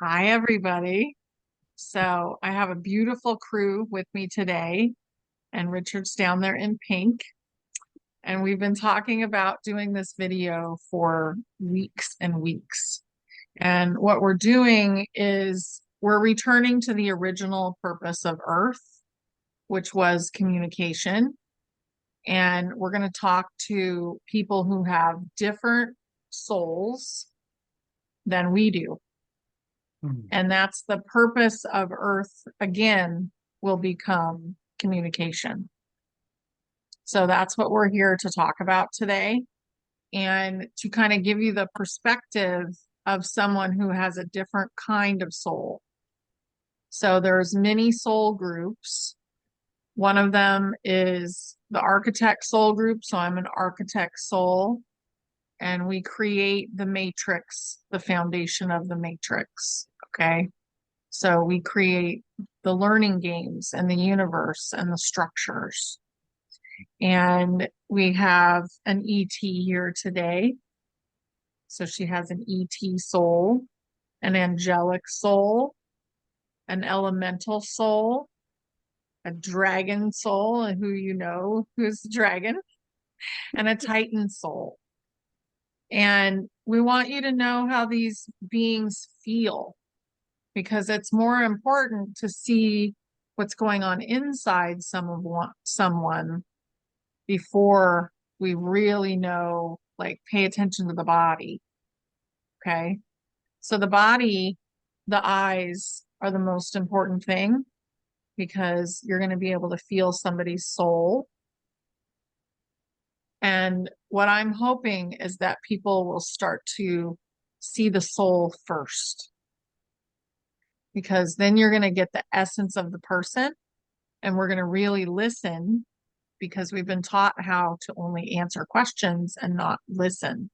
Hi, everybody. So I have a beautiful crew with me today, and Richard's down there in pink. And we've been talking about doing this video for weeks and weeks. And what we're doing is we're returning to the original purpose of Earth, which was communication. And we're going to talk to people who have different souls than we do. And that's the purpose of Earth, again, will become communication. So that's what we're here to talk about today and to kind of give you the perspective of someone who has a different kind of soul. So there's many soul groups. One of them is the architect soul group. So I'm an architect soul, and we create the matrix, the foundation of the matrix. Okay. So we create the learning games and the universe and the structures. And we have an ET here today. So she has an ET soul, an angelic soul, an elemental soul, a dragon soul, and who's the dragon, and a titan soul. And we want you to know how these beings feel, because it's more important to see what's going on inside someone before we really know, like pay attention to the body. Okay. So the body, the eyes are the most important thing because you're going to be able to feel somebody's soul. And what I'm hoping is that people will start to see the soul first, because then you're going to get the essence of the person, and we're going to really listen, because we've been taught how to only answer questions and not listen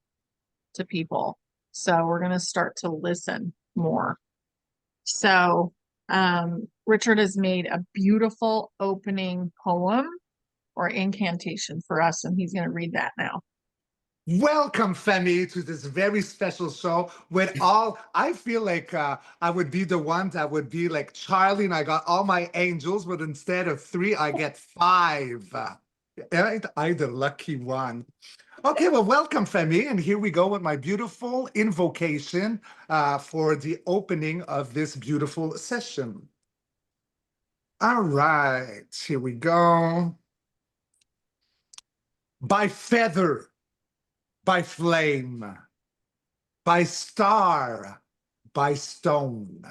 to people. So we're going to start to listen more. So Richard has made a beautiful opening poem or incantation for us, and he's going to read that now. Welcome, Femi, to this very special show with I feel like I would be the one that would be like Charlie and I got all my angels, but instead of 3, I get 5. Ain't I the lucky one? Okay, well, welcome, Femi, and here we go with my beautiful invocation for the opening of this beautiful session. All right, here we go. By feather, by flame, by star, by stone,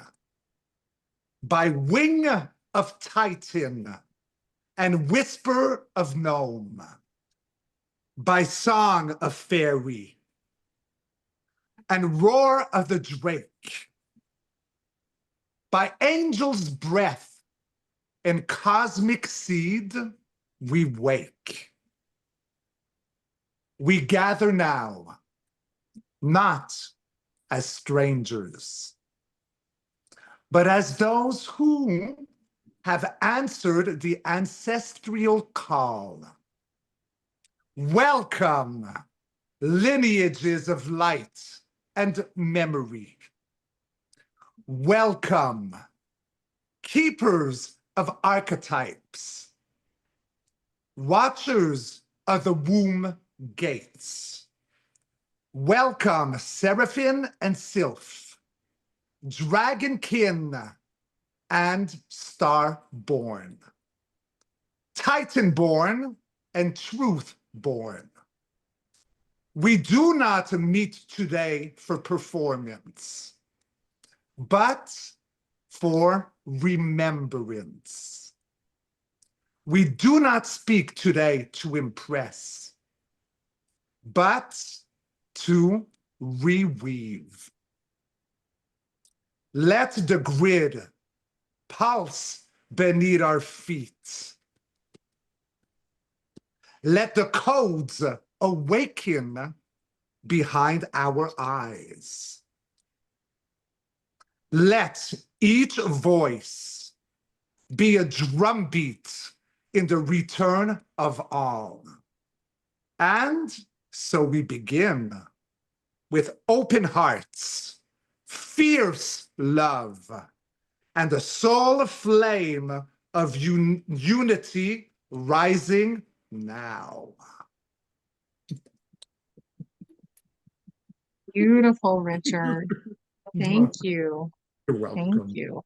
by wing of Titan and whisper of gnome, by song of fairy and roar of the drake, by angel's breath and cosmic seed, we wake. We gather now, not as strangers, but as those who have answered the ancestral call. Welcome, lineages of light and memory. Welcome, keepers of archetypes, watchers of the womb gates. Welcome, Seraphim and Sylph, Dragonkin and Starborn, Titanborn and Truthborn. We do not meet today for performance, but for remembrance. We do not speak today to impress, but to reweave. Let the grid pulse beneath our feet. Let the codes awaken behind our eyes. Let each voice be a drumbeat in the return of all. And so we begin with open hearts, fierce love, and the soul flame of unity rising now. Beautiful, Richard. Thank you. You're Thank welcome. you.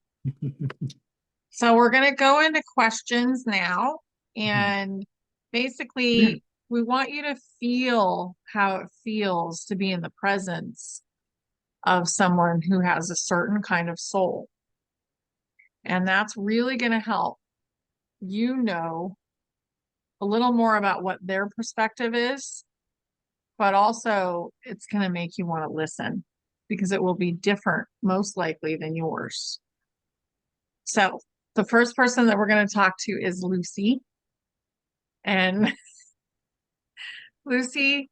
So we're going to go into questions now. And basically, we want you to feel how it feels to be in the presence of someone who has a certain kind of soul. And that's really going to help you know a little more about what their perspective is, but also it's going to make you want to listen because it will be different, most likely, than yours. So the first person that we're going to talk to is Lucy. And Lucy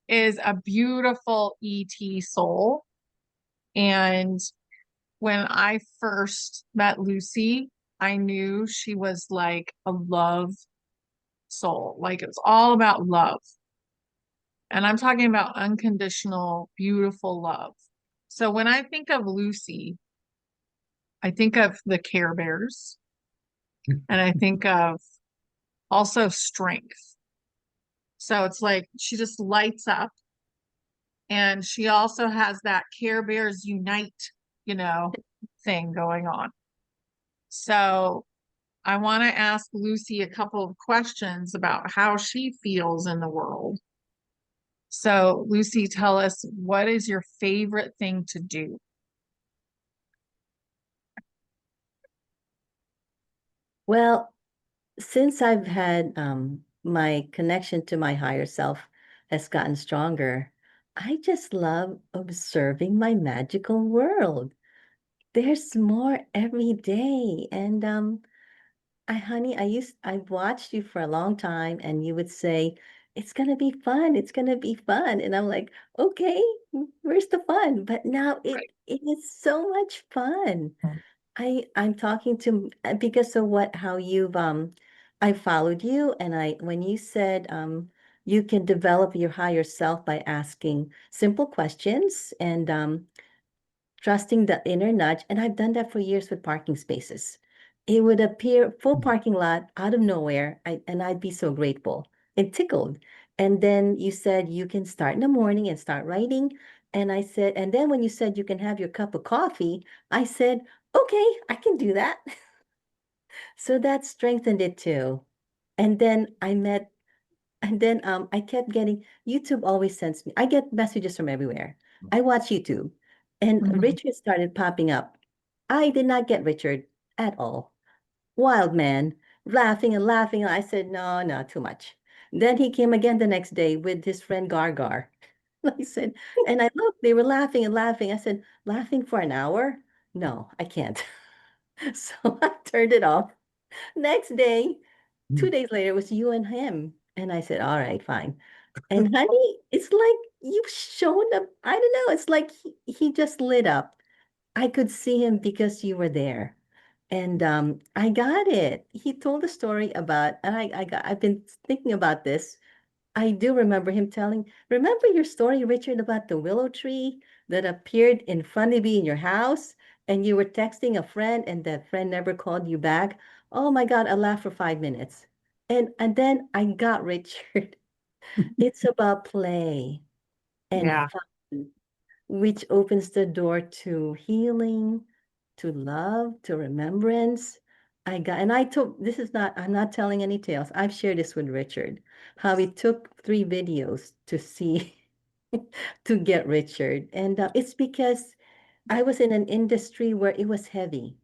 is a beautiful ET soul. And when I first met Lucy, I knew she was like a love soul. Like it was all about love. And I'm talking about unconditional, beautiful love. So when I think of Lucy, I think of the Care Bears and I think of also strength. So it's like she just lights up and she also has that Care Bears unite, you know, thing going on. So I want to ask Lucy a couple of questions about how she feels in the world. So, Lucy, tell us, what is your favorite thing to do? Well, since I've had my connection to my higher self has gotten stronger, I just love observing my magical world. There's more every day. And honey, I've watched you for a long time and you would say, it's gonna be fun, it's gonna be fun. And I'm like, okay, where's the fun? But now Right. it is so much fun. I'm talking to because of what how you've I followed you and I when you said you can develop your higher self by asking simple questions and trusting the inner nudge, and I've done that for years with parking spaces. It would appear full parking lot out of nowhere, and I'd be so grateful and tickled. And then you said you can start in the morning and start writing. And I said, and then when you said you can have your cup of coffee, I said, okay, I can do that. So that strengthened it too. And then I kept getting YouTube always sends me. I get messages from everywhere. I watch YouTube, and Mhm. Richard started popping up. I did not get Richard at all. Wild man, laughing and laughing. I said, no, no, too much. Then he came again the next day with his friend Gargar. I said, and I looked, they were laughing and laughing. I said, laughing for an hour? No, I can't. So I turned it off. Next day, 2 days later, it was you and him. And I said, all right, fine. And honey, it's like you've shown up. I don't know. It's like he just lit up. I could see him because you were there. And I got it. He told a story about, and I've been thinking about this. I do remember him telling, remember your story, Richard, about the willow tree that appeared in front of you in your house, and you were texting a friend, and that friend never called you back. Oh my God, I laughed for 5 minutes. And then I got Richard. It's about play and Yeah. fun, which opens the door to healing, to love, to remembrance. And I took, this is not, I'm not telling any tales. I've shared this with Richard, how he took 3 videos to see, to get Richard. And it's because I was in an industry where it was heavy.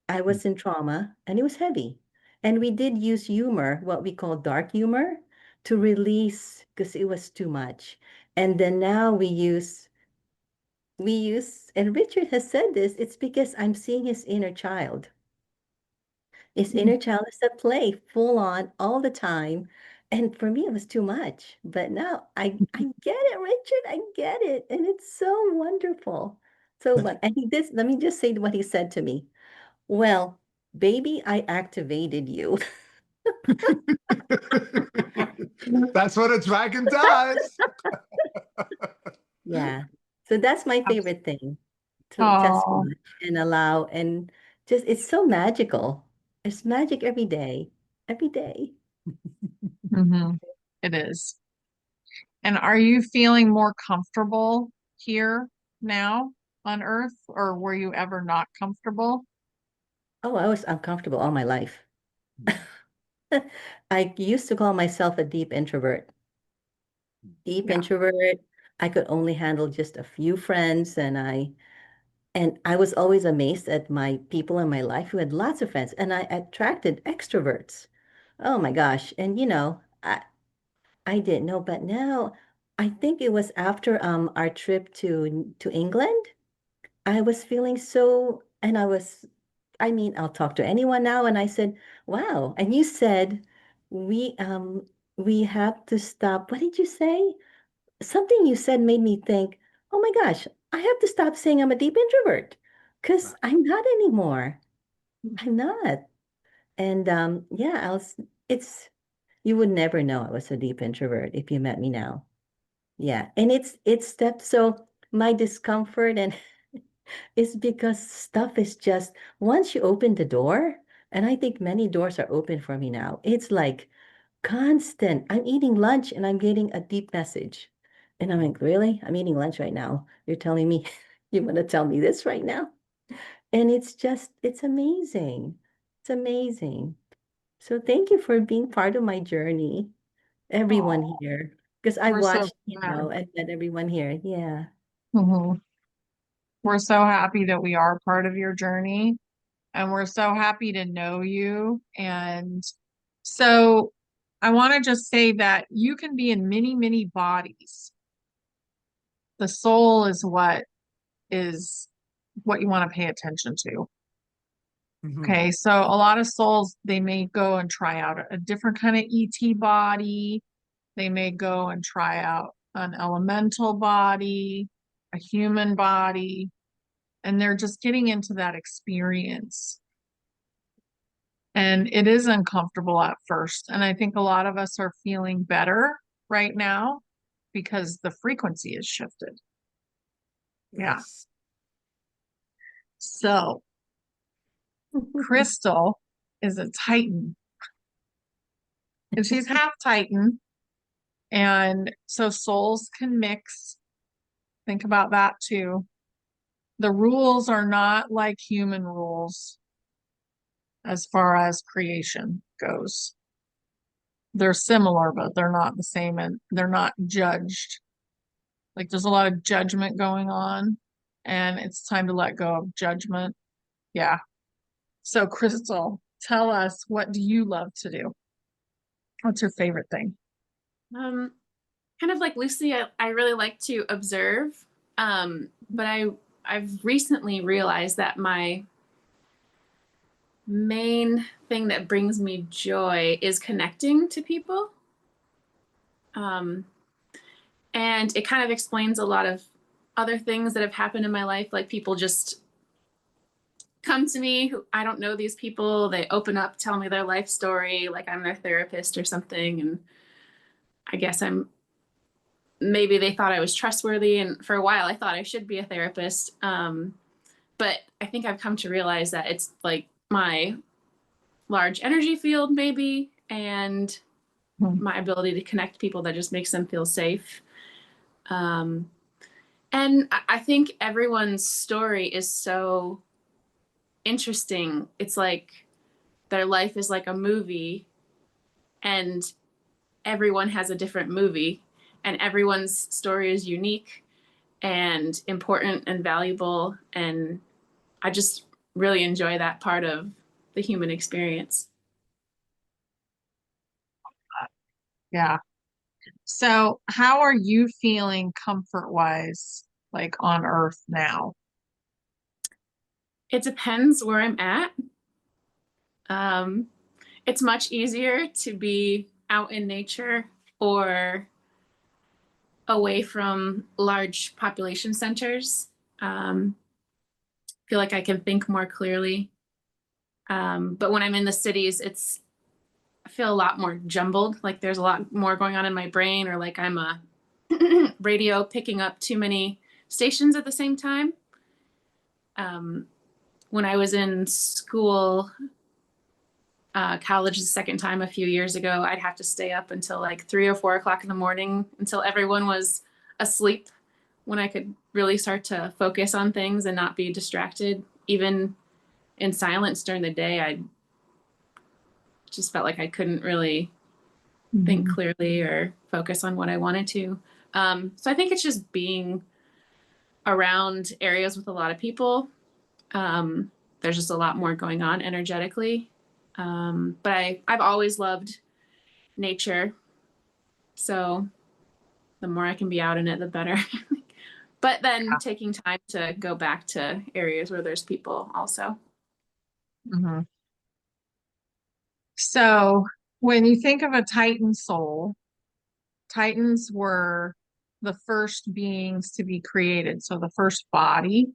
I was in trauma and it was heavy. And we did use humor, what we call dark humor, to release because it was too much. And then now and Richard has said this, it's because I'm seeing his inner child. His inner child is at play full on all the time. And for me, it was too much. But now I get it, Richard. I get it. And it's so wonderful. And he did, let me just say what he said to me. Well, baby, I activated you. That's what a dragon does. Yeah. So that's my favorite thing. to just Oh, watch and allow and just it's so magical. It's magic every day. Every day. hmm, it is. And are you feeling more comfortable here now on Earth, or were you ever not comfortable? Oh, I was uncomfortable all my life. Mm, I used to call myself a deep introvert. Deep Yeah. introvert. I could only handle just a few friends, and I was always amazed at my people in my life who had lots of friends, and I attracted extroverts. Oh my gosh. And I didn't know, but now I think it was after our trip to England. I was feeling so, and I mean, I'll talk to anyone now. And I said, wow. And you said we um we have to stop. What did you say? Something you said made me think, oh my gosh, I have to stop saying I'm a deep introvert because right. I'm not anymore. I'm not. And yeah, it's you would never know I was a deep introvert if you met me now. Yeah. And it's stepped so my discomfort and is because stuff is just once you open the door, and I think many doors are open for me now. It's like constant. I'm eating lunch and I'm getting a deep message. And I'm like, really? I'm eating lunch right now. You're telling me you want to tell me this right now? And it's just, it's amazing. It's amazing. So thank you for being part of my journey, everyone Oh, here. Because I we're so watched, glad. and met everyone here. Yeah. Mhm. We're so happy that we are part of your journey, and we're so happy to know you. And so I want to just say that you can be in many, many bodies. The soul is what you want to pay attention to. Mhm. Okay, so a lot of souls, they may go and try out a different kind of ET body. They may go and try out an elemental body, a human body, and they're just getting into that experience. And it is uncomfortable at first. And I think a lot of us are feeling better right now because the frequency is shifted. Yeah. Yes. So Crystal is a Titan, and she's half Titan. And so souls can mix. Think about that too. The rules are not like human rules as far as creation goes. They're similar, but they're not the same, and they're not judged. Like there's a lot of judgment going on, and it's time to let go of judgment. Yeah. So, Crystal, tell us, what do you love to do? What's your favorite thing? Um, Kind of like Lucy, I really like to observe. But I've recently realized that my main thing that brings me joy is connecting to people. Um, and it kind of explains a lot of other things that have happened in my life. Like people just come to me who I don't know these people. They open up, tell me their life story, like I'm their therapist or something. And I guess I'm maybe they thought I was trustworthy. And for a while, I thought I should be a therapist. But I think I've come to realize that it's like my large energy field, maybe, and Hmm. my ability to connect people that just makes them feel safe. Um, and I think everyone's story is so interesting. It's like their life is like a movie, and everyone has a different movie, and everyone's story is unique and important and valuable. And I just really enjoy that part of the human experience. Yeah. So, how are you feeling comfort wise, like on Earth now? It depends where I'm at. Um, it's much easier to be out in nature or away from large population centers. Feel like I can think more clearly. But when I'm in the cities, I feel a lot more jumbled. Like there's a lot more going on in my brain, or like I'm a radio picking up too many stations at the same time. When I was in school, college the second time a few years ago, I'd have to stay up until like 3 or 4 o'clock in the morning until everyone was asleep, when I could really start to focus on things and not be distracted. Even in silence during the day, I just felt like I couldn't really think clearly or focus on what I wanted to. So I think it's just being around areas with a lot of people. There's just a lot more going on energetically. But I've always loved nature. So the more I can be out in it, the better. But then taking time to go back to areas where there's people also. Mhm. So when you think of a Titan soul, Titans were the first beings to be created. So the first body,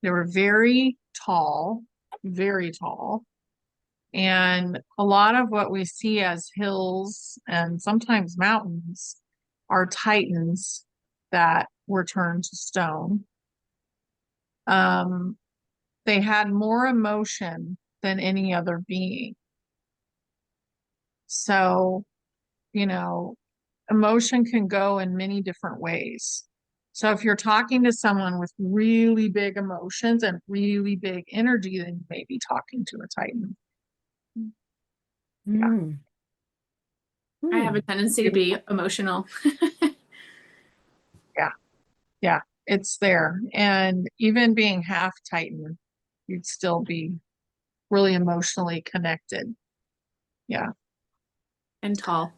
they were very tall, very tall. And a lot of what we see as hills and sometimes mountains are Titans that were turned to stone. They had more emotion than any other being. So, you know, emotion can go in many different ways. So if you're talking to someone with really big emotions and really big energy, then you may be talking to a Titan. Yeah. Mm. I have a Mm. tendency to be emotional. Yeah, it's there. And even being half Titan, you'd still be really emotionally connected. Yeah, And tall.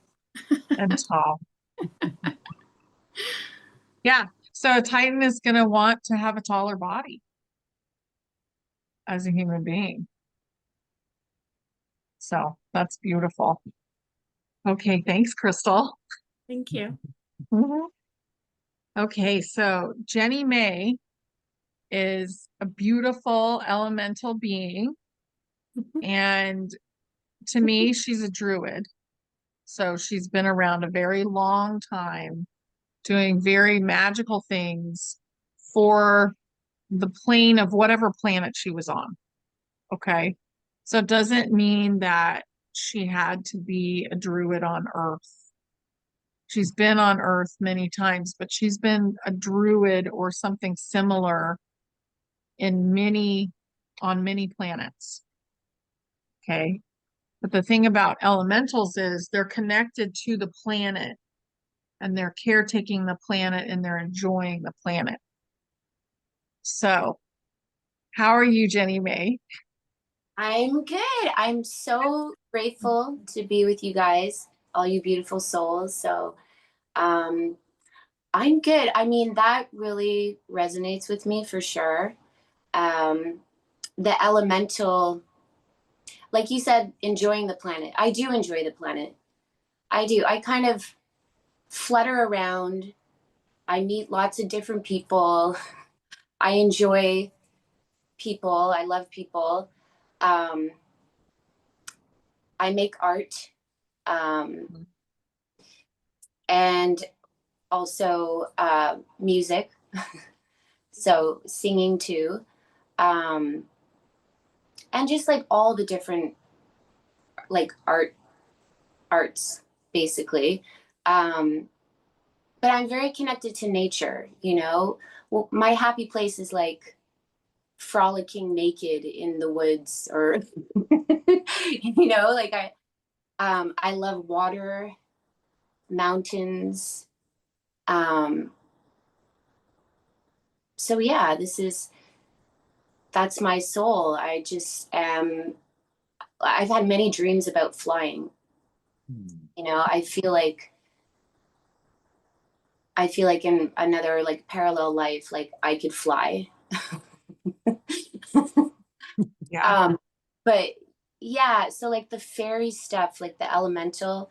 and tall. Yeah. So a Titan is going to want to have a taller body as a human being. So that's beautiful. Okay, thanks, Crystal. Thank you. Mhm. Okay, so JenniMay is a beautiful elemental being. And to me, she's a druid. So she's been around a very long time, doing very magical things for the plane of whatever planet she was on. Okay. So it doesn't mean that she had to be a druid on Earth. She's been on Earth many times, but she's been a druid or something similar on many planets. Okay. But the thing about elementals is they're connected to the planet and they're caretaking the planet and they're enjoying the planet. So, how are you, JenniMay? I'm good. I'm so grateful to be with you guys, all you beautiful souls. So, um, I'm good. I mean, that really resonates with me for sure. Um, the elemental, like you said, enjoying the planet. I do enjoy the planet. I do. I kind of flutter around. I meet lots of different people. I enjoy people. I love people. Um, I make art. And also music, so singing too, and just like all the different like arts basically. But I'm very connected to nature, you know. Well, my happy place is like frolicking naked in the woods, or you know, like I love water, mountains. um so yeah, that's my soul. I just am. I've had many dreams about flying. You know, I feel like in another like parallel life, like I could fly. Yeah. But yeah, so like the fairy stuff, like the elemental,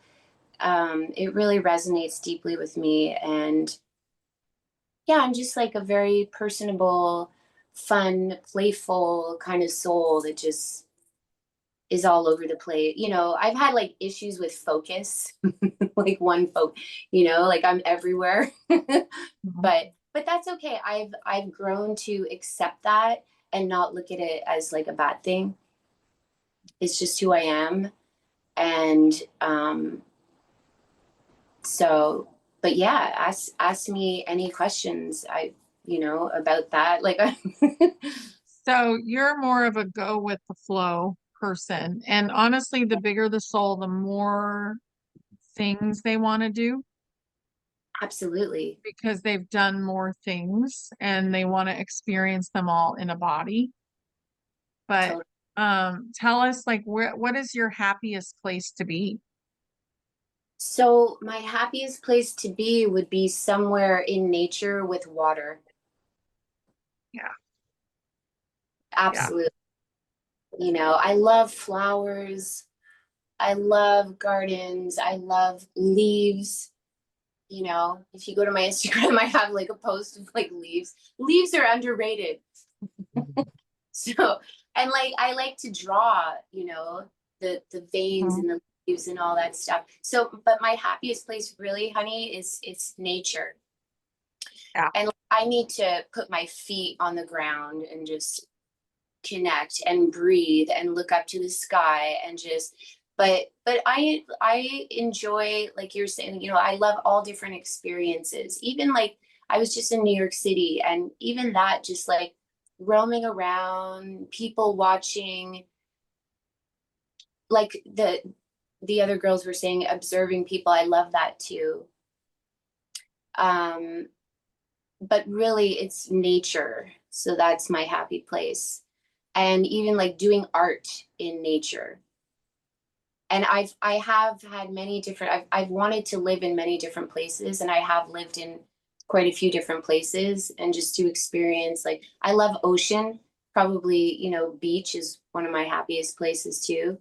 it really resonates deeply with me. And yeah, I'm just like a very personable, fun, playful kind of soul that just is all over the place. You know, I've had like issues with focus, like you know, like I'm everywhere. Mhm. But that's okay. I've grown to accept that and not look at it as like a bad thing. It's just who I am. And so, but yeah, ask me any questions about that. Like, So you're more of a go with the flow person. And honestly, the bigger the soul, the more things they want to do absolutely. because they've done more things and they want to experience them all in a body. But tell us, like, what is your happiest place to be? So my happiest place to be would be somewhere in nature with water. Yeah. Absolutely. I love flowers. I love gardens. I love leaves. If you go to my Instagram, I have like a post of like leaves. Leaves are underrated. So, and like I like to draw, the veins and the leaves and all that stuff. So, but my happiest place really, honey, is it's nature. Yeah. And I need to put my feet on the ground and just connect and breathe and look up to the sky and just but I enjoy, like you're saying, I love all different experiences. Even like I was just in New York City, and even that, just like roaming around, people watching, like the other girls were saying, observing people. I love that too. But really it's nature. So that's my happy place. And even like doing art in nature. And I have had many different, I've wanted to live in many different places, and I have lived in quite a few different places, and just to experience, like, I love ocean, probably, beach is one of my happiest places too.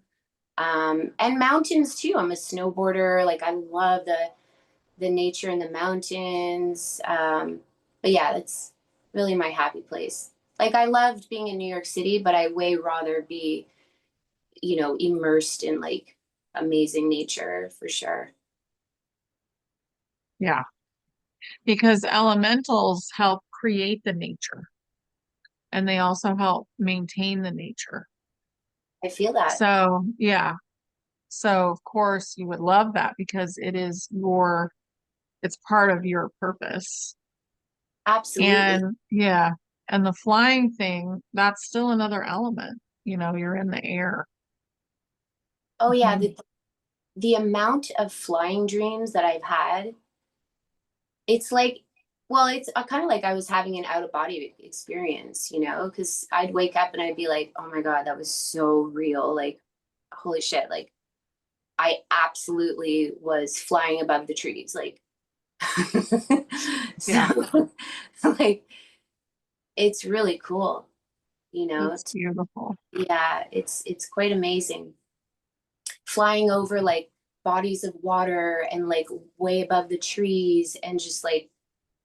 And mountains too. I'm a snowboarder. Like, I love the nature in the mountains. But yeah, that's really my happy place. Like, I loved being in New York City, but I way rather be, immersed in like amazing nature for sure. Yeah. Because elementals help create the nature and they also help maintain the nature. I feel that. So, yeah. So, of course, you would love that because it's part of your purpose. Absolutely. And yeah, and the flying thing, that's still another element. You're in the air. Oh yeah, Mhm. the amount of flying dreams that I've had, it's like, well, it's kind of like I was having an out of body experience, because I'd wake up and I'd be like, oh my God, that was so real. Like, holy shit. Like, I absolutely was flying above the trees. Like, Yeah, so, like, it's really cool, it's beautiful. yeah, it's quite amazing. Flying over like bodies of water and like way above the trees, and just like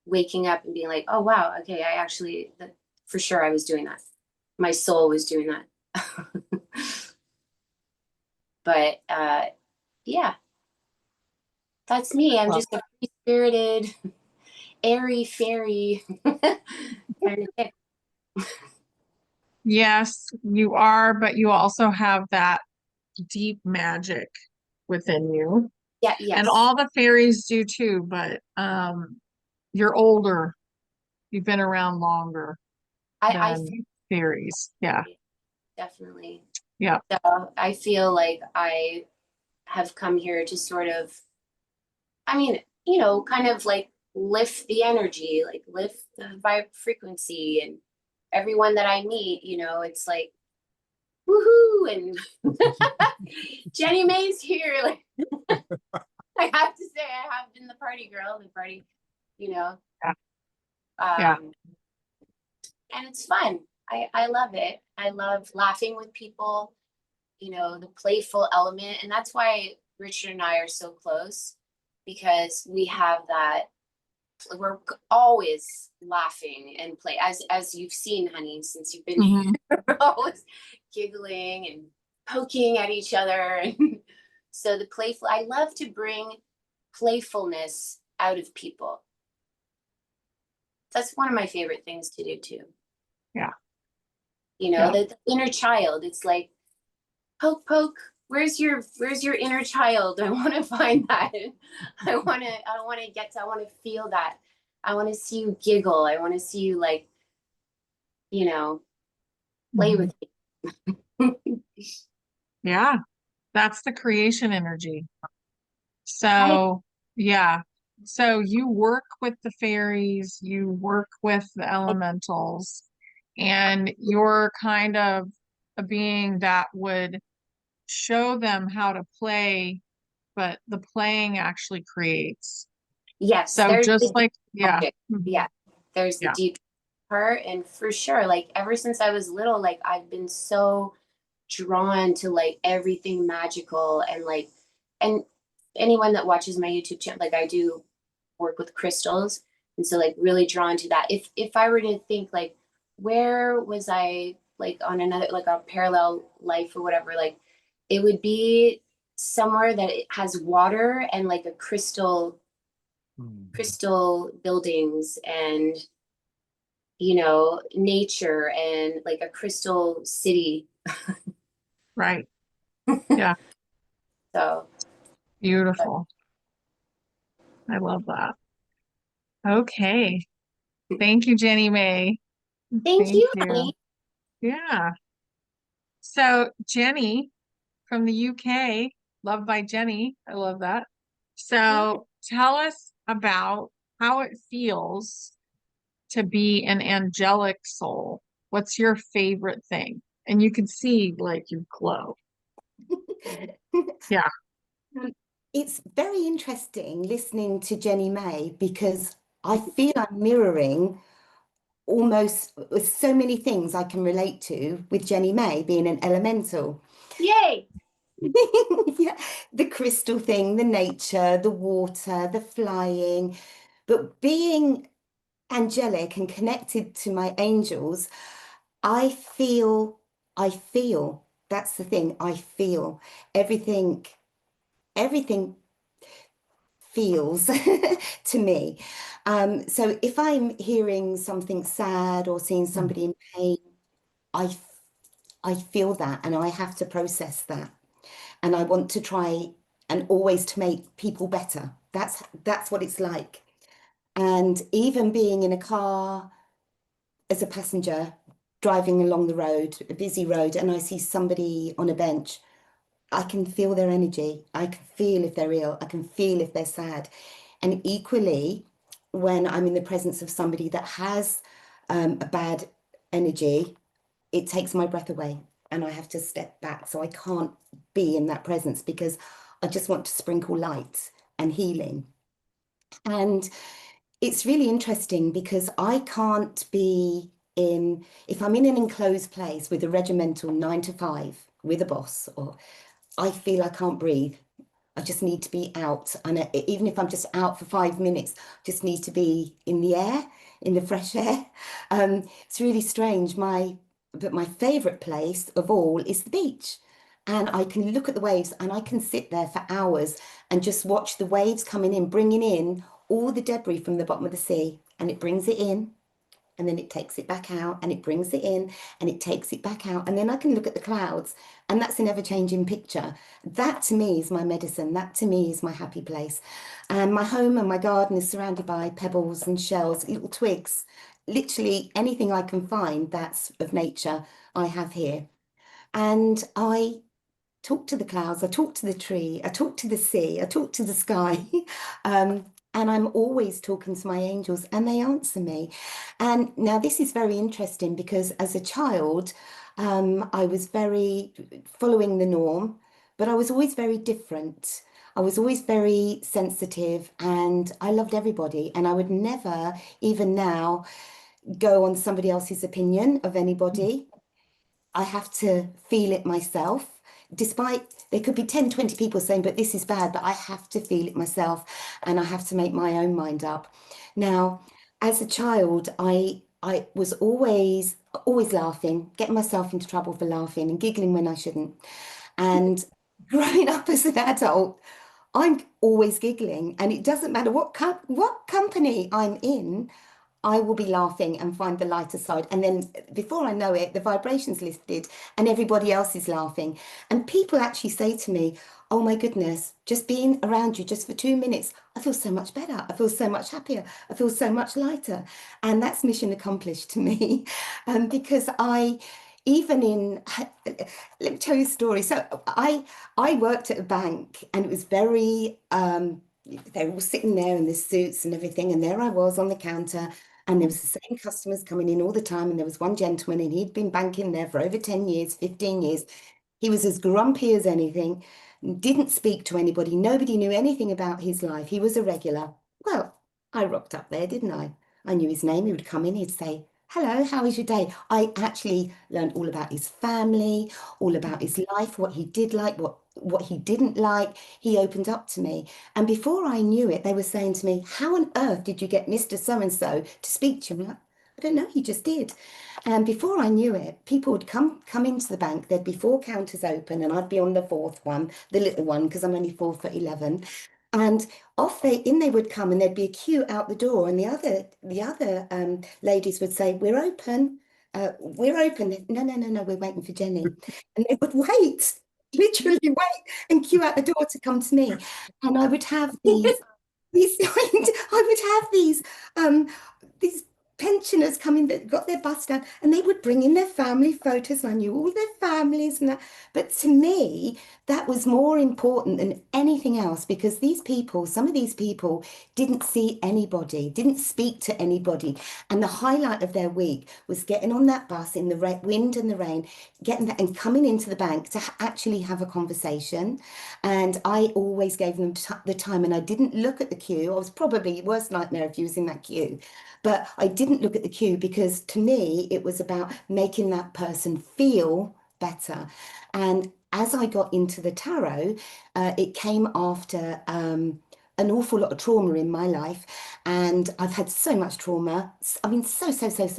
waking up and being like, oh wow, okay, I actually, for sure I was doing that. My soul was doing that. But yeah, that's me. I'm Well, just a free spirited, airy fairy kind of thing. yes, you are, but you also have that deep magic within you. Yeah, And yes. all the fairies do too, but you're older. You've been around longer I than feel fairies. Yeah. definitely. Yeah. So I feel like I have come here to sort of, I mean, kind of like lift the energy, like lift the vibe frequency, and everyone that I meet, it's like, woohoo, and JenniMay's here. Like, I have to say, I have been the party girl, the party, you know, Yeah. Yeah. and it's fun. I love it. I love laughing with people, the playful element. And that's why Richard and I are so close, because we have that, we're always laughing and play, as you've seen, honey, since you've been Mhm. here. We're always giggling and poking at each other. And so the playful, I love to bring playfulness out of people. That's one of my favorite things to do too. Yeah. you know, the inner child. It's like, poke, poke. Where's your inner child? I want to find that. I want to feel that. I want to see you giggle. I want to see you, like, you know, play with it. Yeah, that's the creation energy. So, yeah. So you work with the fairies, you work with the elementals, and you're kind of a being that would show them how to play, but the playing actually creates. Yes, So there's just the like, deep magic. Mhm. Yeah, there's the Yeah. deep part, and for sure, like ever since I was little, like I've been so drawn to like everything magical, and like, and anyone that watches my YouTube channel, like I do work with crystals, and so like really drawn to that. If I were to think like, where was I, like on another, like a parallel life or whatever, like it would be somewhere that it has water and like a crystal buildings, and you know, nature, and like a crystal city. Right. Yeah. So Beautiful. I love that. Okay. Thank you, JenniMay. thank Thank you, you. honey. Yeah. So Jenny from the UK, loved by Jenny. I love that. So tell us about how it feels to be an angelic soul. What's your favorite thing? And you can see like you glow. Yeah. Um, It's very interesting listening to JenniMay because I feel I'm mirroring almost with so many things I can relate to with JenniMay being an elemental. Yay. Yeah, the crystal thing, the nature, the water, the flying, but being angelic and connected to my angels, I feel, that's the thing, I feel everything, everything feels to me. So if I'm hearing something sad or seeing somebody in pain, I I feel that and I have to process that. And I want to try and always to make people better. That's what it's like. And even being in a car as a passenger driving along the road, a busy road, and I see somebody on a bench, I can feel their energy. I can feel if they're ill. I can feel if they're sad. And equally, when I'm in the presence of somebody that has a bad energy, it takes my breath away and I have to step back. So I can't be in that presence because I just want to sprinkle light and healing. And it's really interesting because I can't be in, if I'm in an enclosed place with a regimental 9 to 5 with a boss, or I feel I can't breathe. I just need to be out. And even if I'm just out for 5 minutes, just need to be in the air, in the fresh air. It's really strange. But my favorite place of all is the beach. And I can look at the waves and I can sit there for hours and just watch the waves coming in, bringing in all the debris from the bottom of the sea. And it brings it in and then it takes it back out and it brings it in and it takes it back out. And then I can look at the clouds and that's an ever-changing picture. That to me is my medicine. That to me is my happy place. And my home and my garden is surrounded by pebbles and shells, little twigs, literally anything I can find that's of nature I have here. And I talk to the clouds, I talk to the tree, I talk to the sea, I talk to the sky. And I'm always talking to my angels and they answer me. And now this is very interesting because as a child, I was very following the norm, but I was always very different. I was always very sensitive and I loved everybody. And I would never, even now, go on somebody else's opinion of anybody. I have to feel it myself. Despite there could be 10, 20 people saying, but this is bad, but I have to feel it myself and I have to make my own mind up. Now, as a child, I was always laughing, getting myself into trouble for laughing and giggling when I shouldn't. And growing up as an adult, I'm always giggling, and it doesn't matter what company I'm in. I will be laughing and find the lighter side. And then before I know it, the vibration's lifted and everybody else is laughing. And people actually say to me, oh my goodness, just being around you just for 2 minutes, I feel so much better. I feel so much happier. I feel so much lighter. And that's mission accomplished to me. Because even in, let me tell you a story. So I worked at a bank and it was very, they were all sitting there in their suits and everything. And there I was on the counter. And there was the same customers coming in all the time. And there was one gentleman, and he'd been banking there for over 10 years, 15 years. He was as grumpy as anything, didn't speak to anybody. Nobody knew anything about his life. He was a regular. Well, I rocked up there, didn't I? I knew his name. He would come in, he'd say, hello, how was your day? I actually learned all about his family, all about his life, what he did like, what he didn't like. He opened up to me. And before I knew it, they were saying to me, how on earth did you get Mr. So-and-so to speak to you? I'm like, I don't know, he just did. And before I knew it, people would come into the bank. There'd be 4 counters open, and I'd be on the fourth one, the little one, because I'm only 4'11". And they would come, and there'd be a queue out the door, and the other ladies would say, "We're open, we're open." No, no, no, no, we're waiting for Jenny, and they would wait, literally wait, and queue out the door to come to me, and I would have I would have these pensioners coming that got their bus down, and they would bring in their family photos, and I knew all their families and that. But to me, that was more important than anything else, because some of these people didn't see anybody, didn't speak to anybody. And the highlight of their week was getting on that bus in the wind and the rain, getting that and coming into the bank to actually have a conversation. And I always gave them the time, and I didn't look at the queue. I was probably worst nightmare if you was in that queue. But I didn't look at the queue, because to me, it was about making that person feel better. And as I got into the tarot, it came after an awful lot of trauma in my life. And I've had so much trauma. I mean, so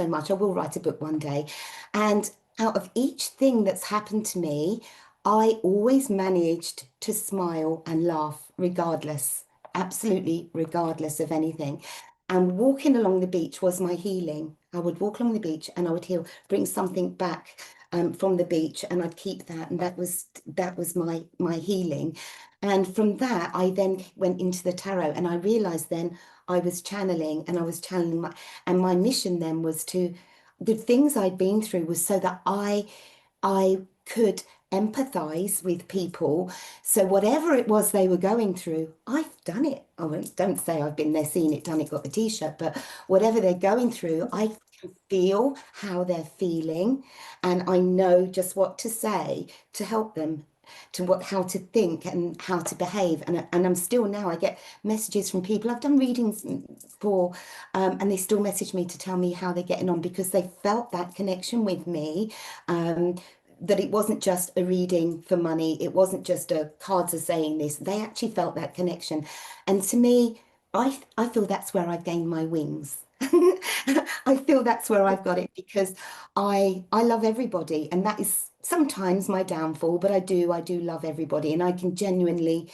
much. I will write a book one day. And out of each thing that's happened to me, I always managed to smile and laugh regardless, absolutely regardless of anything. And walking along the beach was my healing. I would walk along the beach and I would bring something back from the beach, and I'd keep that. And that was my healing. And from that, I then went into the tarot, and I realized then I was channeling, and I was channeling and my mission then was the things I'd been through was so that I could empathize with people. So whatever it was they were going through, I've done it. Don't say I've been there, seen it, done it, got the t-shirt, but whatever they're going through, I can feel how they're feeling, and I know just what to say to help them, how to think and how to behave. And I'm still now, I get messages from people I've done readings for, and they still message me to tell me how they're getting on, because they felt that connection with me. That it wasn't just a reading for money. It wasn't just a cards are saying this. They actually felt that connection. And to me, I feel that's where I've gained my wings. I feel that's where I've got it, because I love everybody, and that is sometimes my downfall, but I do love everybody, and I can genuinely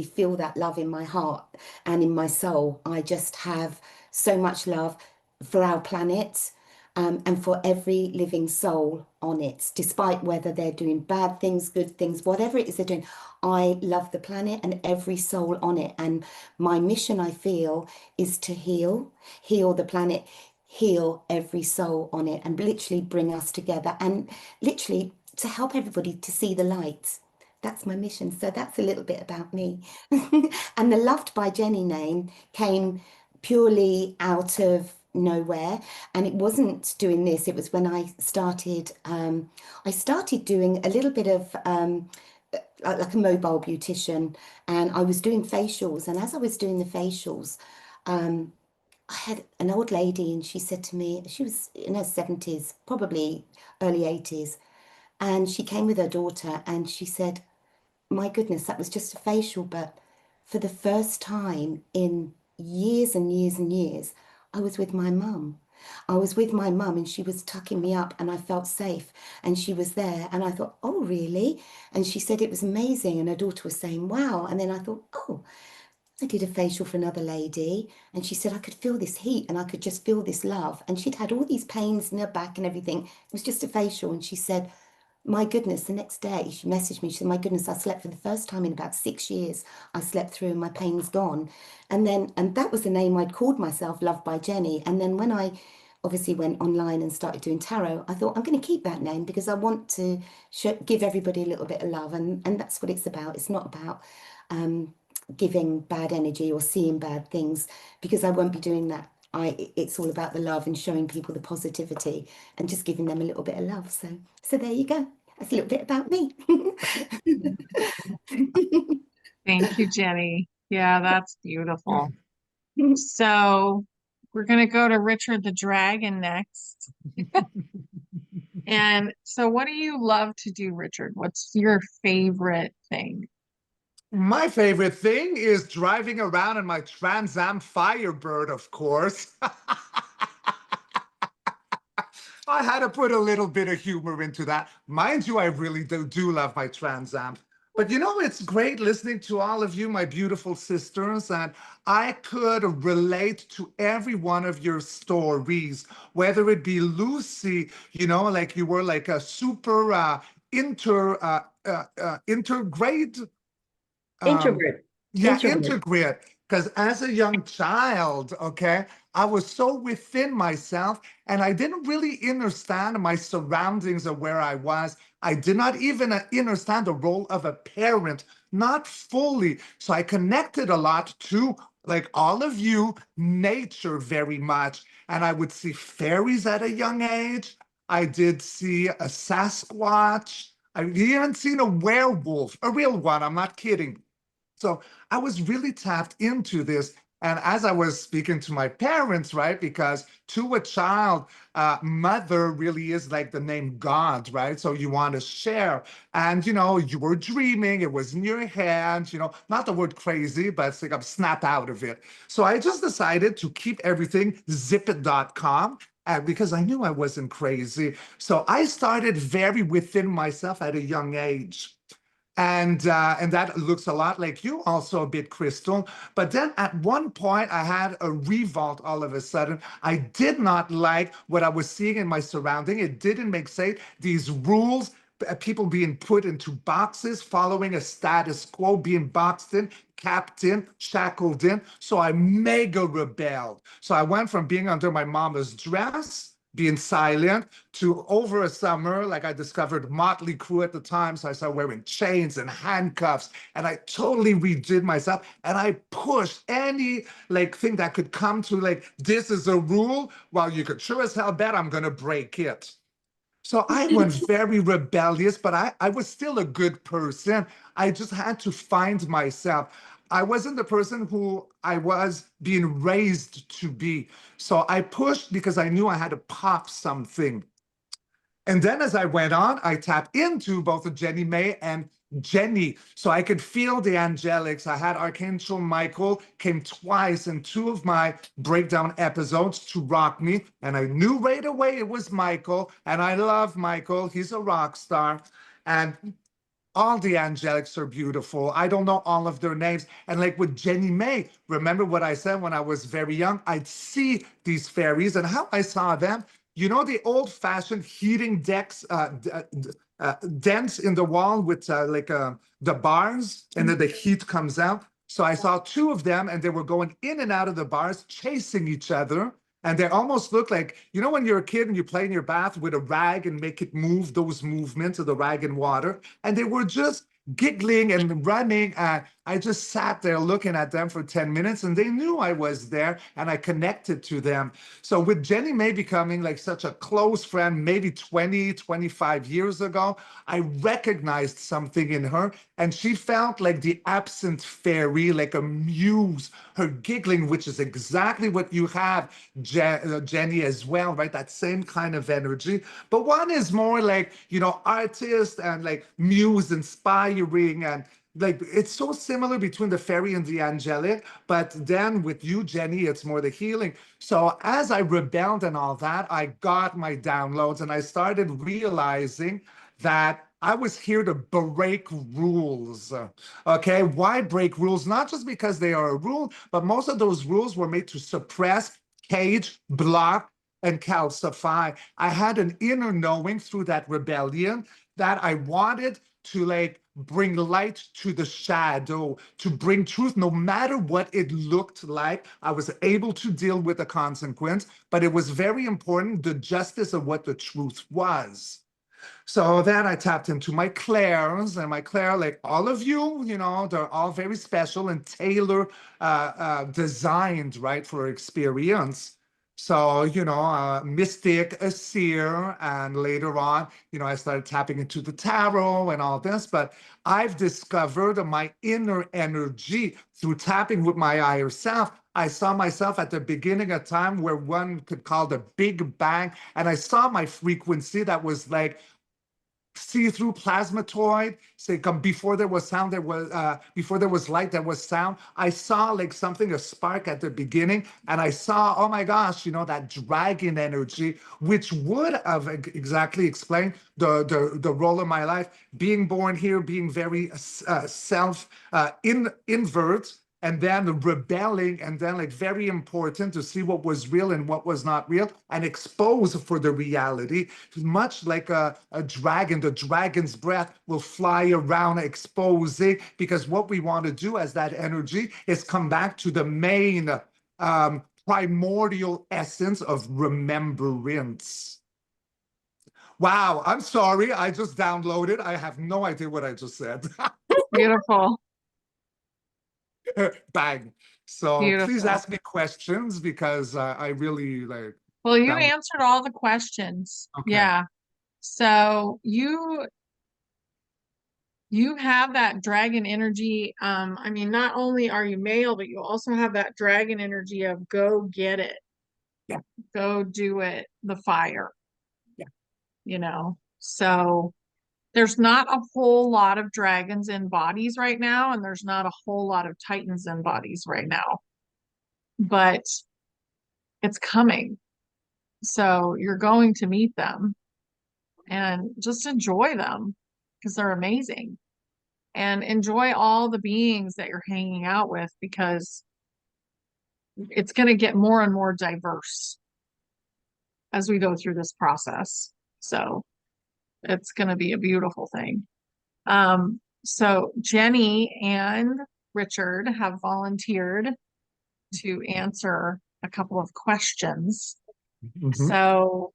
feel that love in my heart and in my soul. I just have so much love for our planet, and for every living soul on it, despite whether they're doing bad things, good things, whatever it is they're doing. I love the planet and every soul on it. And my mission, I feel, is to heal the planet, heal every soul on it, and literally bring us together, and literally to help everybody to see the light. That's my mission. So that's a little bit about me. And the Loved by Jenny name came purely out of nowhere, and it wasn't doing this. It was when I started doing a little bit of like a mobile beautician, and I was doing facials. And as I was doing the facials, I had an old lady, and she said to me, she was in her 70s, probably early 80s, and she came with her daughter, and she said, my goodness, that was just a facial, but for the first time in years and years and years, I was with my mum. I was with my mum, and she was tucking me up, and I felt safe, and she was there. And I thought, oh, really? And she said it was amazing. And her daughter was saying, wow. And then I thought, oh, I did a facial for another lady, and she said I could feel this heat and I could just feel this love. And she'd had all these pains in her back and everything. It was just a facial. And she said, my goodness, the next day she messaged me. She said, my goodness, I slept for the first time in about 6 years. I slept through and my pain's gone. And that was the name I'd called myself, Loved by Jenny. And then when I obviously went online and started doing tarot, I thought I'm going to keep that name because I want to give everybody a little bit of love. And that's what it's about. It's not about giving bad energy or seeing bad things, because I won't be doing that. It's all about the love and showing people the positivity and just giving them a little bit of love. So there you go. That's a little bit about me. Thank you, Jenny. Yeah, that's beautiful. So we're going to go to Richard the Dragon next. And so what do you love to do, Richard? What's your favorite thing? My favorite thing is driving around in my Trans Am Firebird, of course. I had to put a little bit of humor into that. Mind you, I really do love my Trans Am. But you know, it's great listening to all of you, my beautiful sisters, and I could relate to every one of your stories, whether it be Lucy, you know, like you were like a super intergrade Introvert. yeah, Introvert. integrate. Because as a young child, okay, I was so within myself and I didn't really understand my surroundings or where I was. I did not even understand the role of a parent, not fully. So I connected a lot to, like all of you, nature very much. And I would see fairies at a young age. I did see a Sasquatch. I've even seen a werewolf, a real one, I'm not kidding. So I was really tapped into this. And as I was speaking to my parents, right, because to a child, mother really is like the name God, right? So you want to share. And, you know, you were dreaming, it was in your hands, you know, not the word crazy, but it's like I'm snap out of it. So I just decided to keep everything zipit.com. Because I knew I wasn't crazy. So I started very within myself at a young age. And that looks a lot like you, also a bit crystal. But then at one point, I had a revolt all of a sudden. I did not like what I was seeing in my surrounding. It didn't make sense. These rules, people being put into boxes, following a status quo, being boxed in, capped in, shackled in. So I mega rebelled. So I went from being under my mama's dress, being silent, to over a summer, like I discovered Motley Crue at the time. So I started wearing chains and handcuffs, and I totally redid myself. And I pushed any like thing that could come to like, this is a rule. Well, you could sure as hell bet I'm gonna break it. So I went very rebellious, but I was still a good person. I just had to find myself. I wasn't the person who I was being raised to be. So I pushed because I knew I had to pop something. And then as I went on, I tapped into both the JenniMay and Jenny. So I could feel the angelics. I had Archangel Michael came twice in two of my breakdown episodes to rock me. And I knew right away it was Michael. And I love Michael. He's a rock star. And all the angelics are beautiful. I don't know all of their names. And like with JenniMay, remember what I said when I was very young? I'd see these fairies and how I saw them. You know, the old fashioned heating decks, dents in the wall with the bars, and then the heat comes out. So I saw two of them and they were going in and out of the bars, chasing each other. And they almost look like, you know, when you're a kid and you play in your bath with a rag and make it move, those movements of the rag and water. And they were just giggling and running. And I just sat there looking at them for 10 minutes and they knew I was there and I connected to them. So with JenniMay becoming like such a close friend, maybe 20, 25 years ago, I recognized something in her and she felt like the absent fairy, like a muse, her giggling, which is exactly what you have, Jenny, as well, right? That same kind of energy. But one is more like, you know, artist and like muse inspiring and like it's so similar between the fairy and the angelic, but then with you, Jenny, it's more the healing. So as I rebelled and all that, I got my downloads and I started realizing that I was here to break rules. Okay, why break rules? Not just because they are a rule, but most of those rules were made to suppress, cage, block, and calcify. I had an inner knowing through that rebellion that I wanted to like bring light to the shadow, to bring truth, no matter what it looked like. I was able to deal with the consequence, but it was very important, the justice of what the truth was. So then I tapped into my clairs, and my clair, like all of you, they're all very special and tailor designed, right, for experience. So, mystic, a seer, and later on, I started tapping into the tarot and all this, but I've discovered my inner energy through tapping with my higher self. I saw myself at the beginning of time where one could call the Big Bang, and I saw my frequency that was like see-through plasmatoid. Say, come before there was sound, there was before there was light, there was sound. I saw like something, a spark at the beginning, and I saw, oh my gosh, that dragon energy, which would have exactly explained the role of my life, being born here, being very self invert, and then rebelling, and then like very important to see what was real and what was not real, and expose for the reality. Much like a dragon, the dragon's breath will fly around exposing, because what we want to do as that energy is come back to the main primordial essence of remembrance. Wow, I'm sorry, I just downloaded. I have no idea what I just said. Beautiful. Bang. So please Beautiful. ask me questions, because I really like. Well, you Down... answered all the questions. Okay. Yeah. So you have that dragon energy. I mean, not only are you male, but you also have that dragon energy of go get it. Yeah. Go do it, the fire. Yeah. So there's not a whole lot of dragons in bodies right now, and there's not a whole lot of titans in bodies right now, but it's coming. So you're going to meet them and just enjoy them because they're amazing, and enjoy all the beings that you're hanging out with, because it's going to get more and more diverse as we go through this process. So it's going to be a beautiful thing. So Jenny and Richard have volunteered to answer a couple of questions. Mhm. So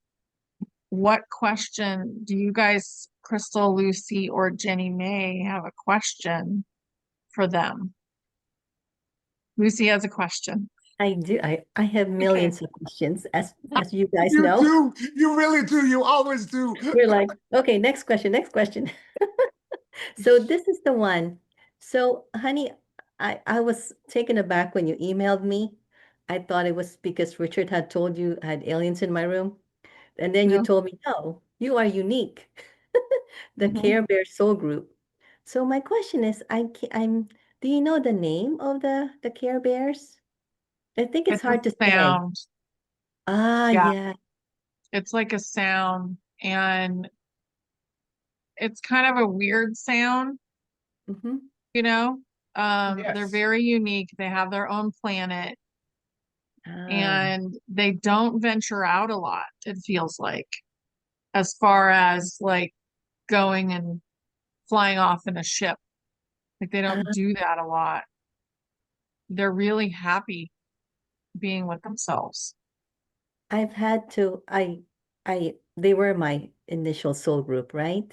what question do you guys, Crystal, Lucy, or JenniMay, have a question for them? Lucy has a question. I do. I have millions of questions, as you guys You know. do. You really do. You always do. We're like, okay, next question, next question. So this is the one. So, honey, I was taken aback when you emailed me. I thought it was because Richard had told you I had aliens in my room. And then you No. told me, no, you are unique. The Mhm. Care Bear Soul Group. So my question is, do you know the name of the Care Bears? I think it's It's a hard to say. sound. Ah, Yeah, yeah. it's like a sound, and it's kind of a weird sound, Mm-hmm. you know? They're Yes. very unique. They have their own planet, Ah, and they don't venture out a lot, it feels like, as far as like going and flying off in a ship. Like they don't ah, do that a lot. They're really happy being with themselves. I've had to, they were my initial soul group, right?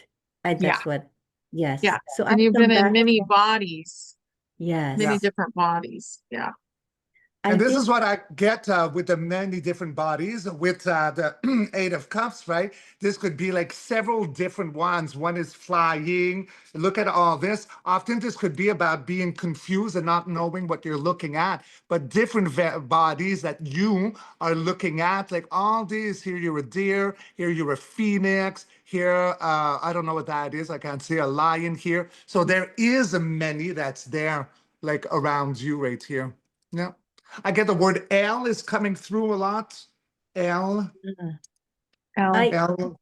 Yeah, That's what, yeah. yes. So And I've you've come been in back. many bodies, Yes. many Yeah. different bodies. Yeah. I And this feel is what I get with the many different bodies with the Eight of Cups, right? This could be like several different ones. One is flying. Look at all this. Often this could be about being confused and not knowing what you're looking at, but different bodies that you are looking at, like all these. Here you're a deer, here you're a phoenix, here, I don't know what that is. I can't see a lion here. So there is a many that's there, like around you right here. Yeah. I get the word L is coming through a lot. L, Oh, I L.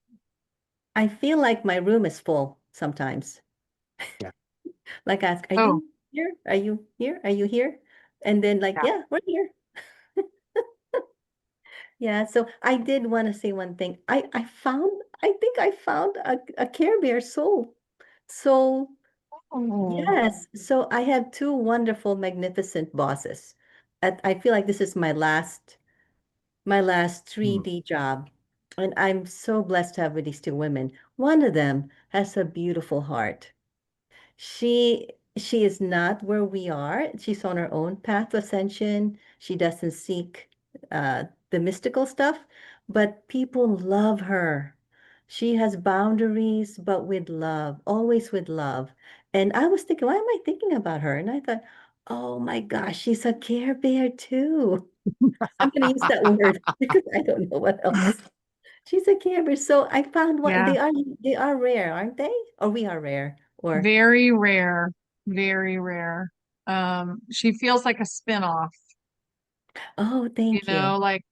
I feel like my room is full sometimes. Yeah. Like ask, are oh, you here? Are you here? Are you here? And then like, yeah. yeah, we're here. Yeah, so I did want to say one thing. I think I found a Care Bear soul. So Oh, yes, so I have two wonderful, magnificent bosses. I feel like this is my last Hmm. 3D job. And I'm so blessed to have with these two women. One of them has a beautiful heart. She is not where we are. She's on her own path to ascension. She doesn't seek the mystical stuff, but people love her. She has boundaries, but with love, always with love. And I was thinking, why am I thinking about her? And I thought, oh my gosh, she's a Care Bear too. I'm going to use that word because I don't know what else. She's a Care Bear. So I found one. yeah. They are rare, aren't they? Or we are rare. Or Very rare. Very rare. She feels like a spin-off, oh, thank you. like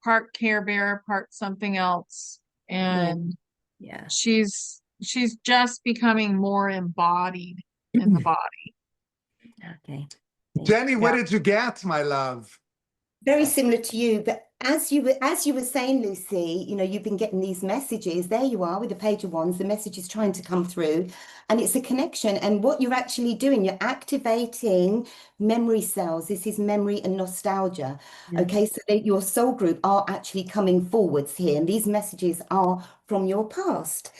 part Care Bear, part something else. Yeah, And yeah. she's just becoming more embodied in the body. Okay. Thank Jenny, what Yeah. did you get, my love? Very similar to you, but as you were saying, Lucy, you've been getting these messages. There you are with the page of wands. The message is trying to come through, and it's a connection. And what you're actually doing, you're activating memory cells. This is memory and nostalgia. you. Okay, so that your soul group are actually coming forwards here, and these messages are from your past.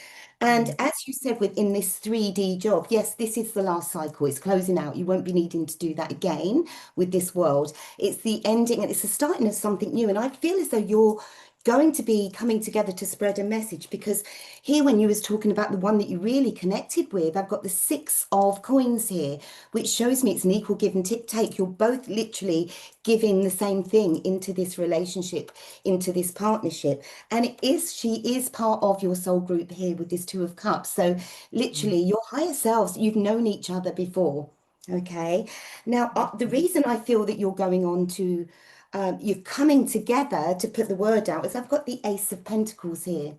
And as you said, within this 3D job, yes, this is the last cycle. It's closing out. You won't be needing to do that again with this world. It's the ending and it's the starting of something new. And I feel as though you're going to be coming together to spread a message, because here when you was talking about the one that you really connected with, I've got the 6 of coins here, which shows me it's an equal give and take. You're both literally giving the same thing into this relationship, into this partnership. And she is part of your soul group here with this 2 of Cups. So literally your higher selves, you've known each other before. Okay. Now, the reason I feel that you're going on to, you're coming together to put the word out is I've got the Ace of Pentacles here.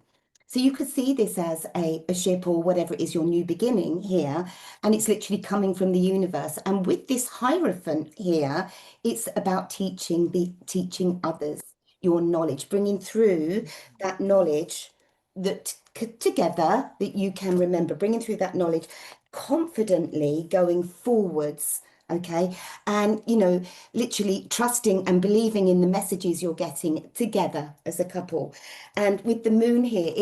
So you could see this as a ship or whatever it is, your new beginning here, and it's literally coming from the universe. And with this Hierophant here, it's about teaching others your knowledge, bringing through that knowledge that together that you can remember, bringing through that knowledge confidently going forwards. Okay. And, literally trusting and believing in the messages you're getting together as a couple. And with the moon here,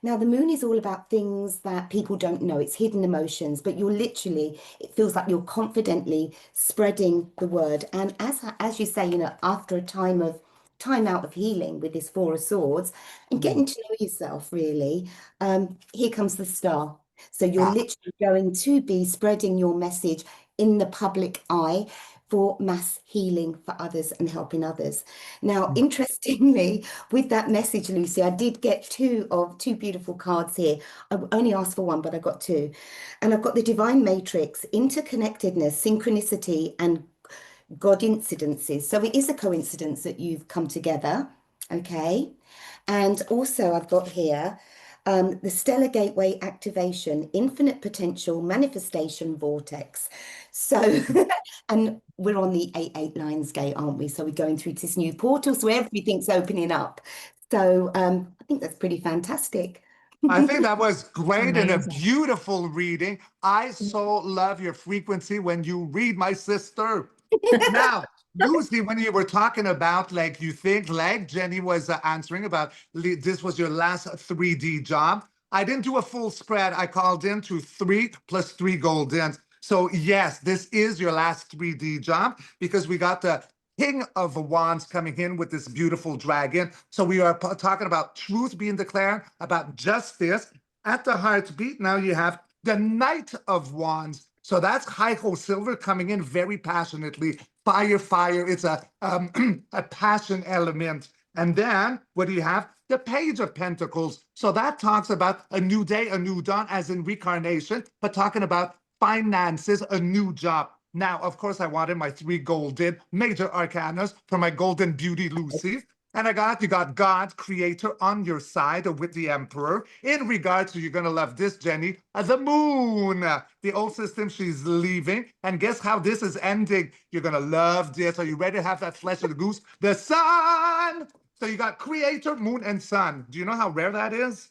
now the moon is all about things that people don't know. It's hidden emotions, but it feels like you're confidently spreading the word. And as you say, after a time out of healing with this 4 of Swords and getting to know yourself really, here comes the Star. So you're Ah, literally going to be spreading your message in the public eye for mass healing for others and helping others. Now, interestingly, with that message, Lucy, I did get two beautiful cards here. I only asked for one, but I got two. And I've got the Divine Matrix, interconnectedness, synchronicity, and God incidences. So it is a coincidence that you've come together. Okay. And also I've got here the Stellar Gateway activation, infinite potential manifestation vortex. So, and we're on the 8 lines gate, aren't we? So we're going through to this new portal, so everything's opening up. So I think that's pretty fantastic. I think that was great and a Amazing. beautiful reading. I so love your frequency when you read, my sister. Now, Lucy, when you were talking about, like, you think, like Jenny was answering about, this was your last 3D job. I didn't do a full spread. I called in to 3 plus 3 gold ins. So yes, this is your last 3D job because we got the King of Wands coming in with this beautiful dragon. So we are talking about truth being declared, about justice. At the heartbeat, now you have the Knight of Wands. So that's Hyho Silver coming in very passionately. Fire, fire. It's a a passion element. And then what do you have? The Page of Pentacles. So that talks about a new day, a new dawn, as in reincarnation, but talking about finances, a new job. Now, of course, I wanted my 3 golden major arcanas for my golden beauty Lucy. And you got God, creator, on your side with the Emperor. In regards to, you're going to love this, Jenny, the Moon. The old system, she's leaving. And guess how this is ending? You're going to love this. Are you ready to have that flesh of the goose? The Sun. So you got creator, moon, and sun. Do you know how rare that is?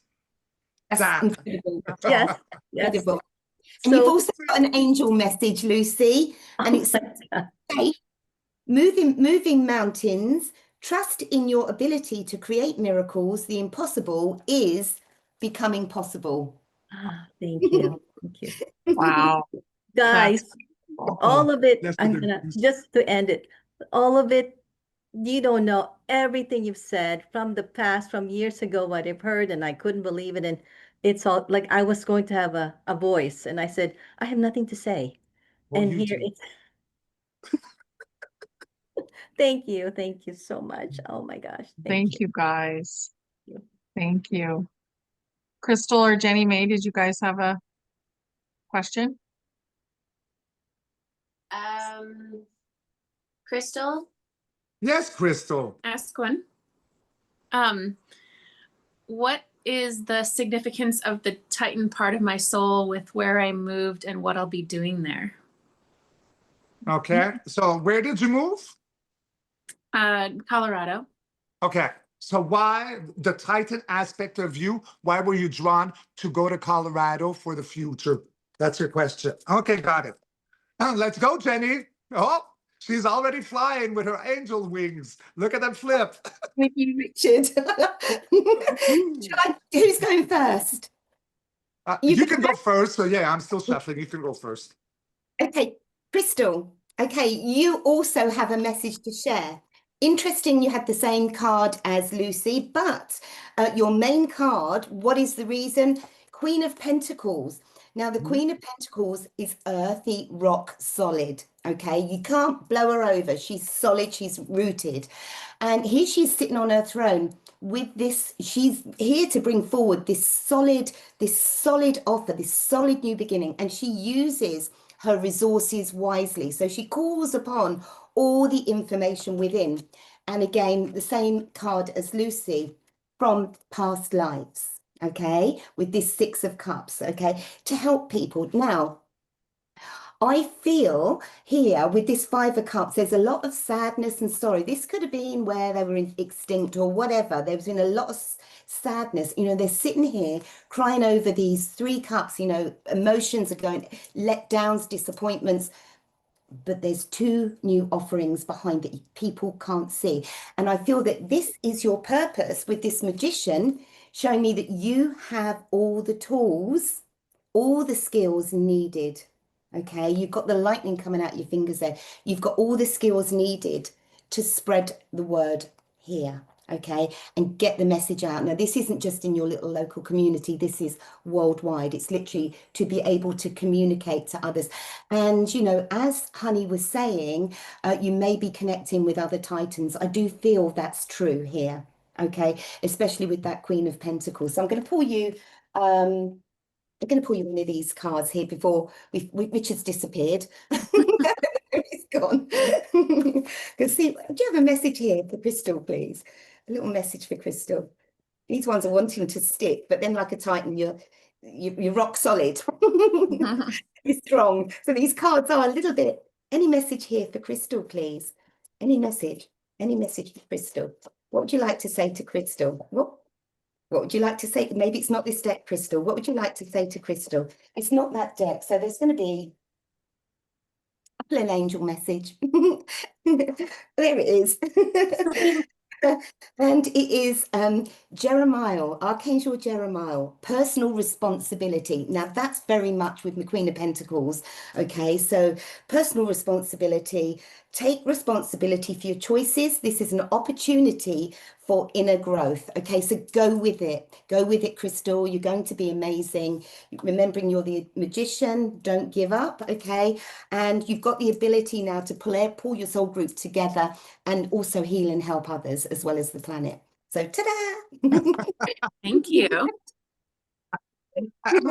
That's That. incredible. Yes, yes. Incredible. And you've So, also got an angel message, Lucy, and it's faith, moving mountains, trust in your ability to create miracles. The impossible is becoming possible. thank you. Thank you. Wow. Guys, Cool. all of it, Yes, I'm it gonna, is. just to end it, all of it, you don't know everything you've said from the past, from years ago, what I've heard, and I couldn't believe it. And it's all like I was going to have a voice, and I said, I have nothing to say. Well, And you here do. it's, thank you so much. Oh my gosh, thank Thank you. you guys. Thank you. Crystal or JenniMay, did you guys have a question? Crystal? Yes, Crystal. Ask one. What is the significance of the Titan part of my soul with where I moved and what I'll be doing there? Okay. So where did you move? Colorado. Okay. So why the Titan aspect of you? Why were you drawn to go to Colorado for the future? That's your question. Okay, got it. Let's go, Jenny. Oh, she's already flying with her angel wings. Look at that flip. Thank you, Richard. Who's going first? You can go first. So yeah, I'm still shuffling. You can go first. Okay, Crystal. Okay, you also have a message to share. Interesting, you had the same card as Lucy, but your main card, what is the reason? Queen of Pentacles. Now, the Queen of Pentacles is earthy, rock solid. Okay, you can't blow her over. She's solid, she's rooted. And here she's sitting on her throne with this. She's here to bring forward this solid offer, this solid new beginning. And she uses her resources wisely. So she calls upon all the information within. And again, the same card as Lucy from past lives, okay, with this 6 of Cups, okay, to help people. Now, I feel here with this 5 of Cups, there's a lot of sadness and sorrow. This could have been where they were extinct or whatever. There's been a lot of sadness. You know, they're sitting here crying over these 3 cups. You know, emotions are going, letdowns, disappointments. But there's 2 new offerings behind that people can't see. And I feel that this is your purpose with this magician, showing me that you have all the tools, all the skills needed. Okay, you've got the lightning coming out your fingers there. You've got all the skills needed to spread the word here. Okay, and get the message out. Now, this isn't just in your little local community. This is worldwide. It's literally to be able to communicate to others. And, you know, as Honey was saying, you may be connecting with other Titans. I do feel that's true here. Okay, especially with that Queen of Pentacles. So I'm going to pull you one of these cards here before Richard's disappeared. He's gone. See, do you have a message here for Crystal, please? A little message for Crystal. These ones are wanting to stick, but then like a Titan, you're rock solid. You're strong. So these cards are a little bit. Any message here for Crystal, please? Any message? Any message for Crystal? What would you like to say to Crystal? What would you like to say? Maybe it's not this deck, Crystal. What would you like to say to Crystal? It's not that deck. So there's going to be a little angel message. There it is. And it is Jeremiah, Archangel Jeremiah, personal responsibility. Now, that's very much with the Queen of Pentacles. Okay, so personal responsibility, take responsibility for your choices. This is an opportunity for inner growth. Okay, so go with it. Go with it, Crystal. You're going to be amazing. Remembering you're the magician, don't give up, okay? And you've got the ability now to pull your soul group together and also heal and help others as well as the planet. So ta-da! Thank you.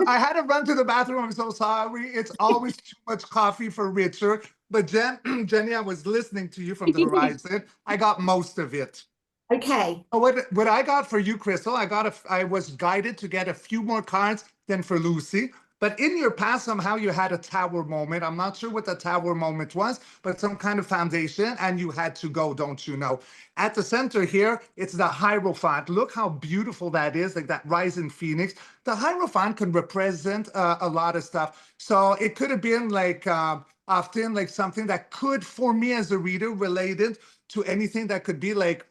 I had to run to the bathroom. I'm so sorry. It's always too much coffee for Richard. But Jenny, I was listening to you from the horizon. I got most of it. Okay. So what I got for you, Crystal, I was guided to get a few more cards than for Lucy. But in your past, somehow you had a tower moment. I'm not sure what the tower moment was, but some kind of foundation, and you had to go, don't you know? At the center here, it's the Hierophant. Look how beautiful that is, like that rising phoenix. The Hierophant can represent a lot of stuff. So it could have been like often like something that could, for me as a reader, related to anything that could be like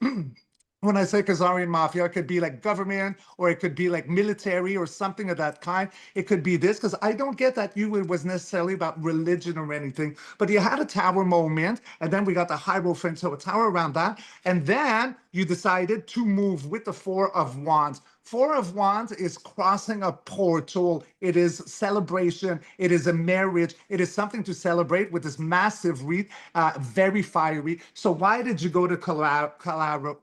when I say Khazarian Mafia, it could be like government, or it could be like military or something of that kind. It could be this, because I don't get that it was necessarily about religion or anything. But you had a tower moment, and then we got the Hierophant, so a tower around that. And then you decided to move with the Four of Wands. Four of Wands is crossing a portal. It is celebration. It is a marriage. It is something to celebrate with this massive wreath, very fiery. So why did you go to Colorado?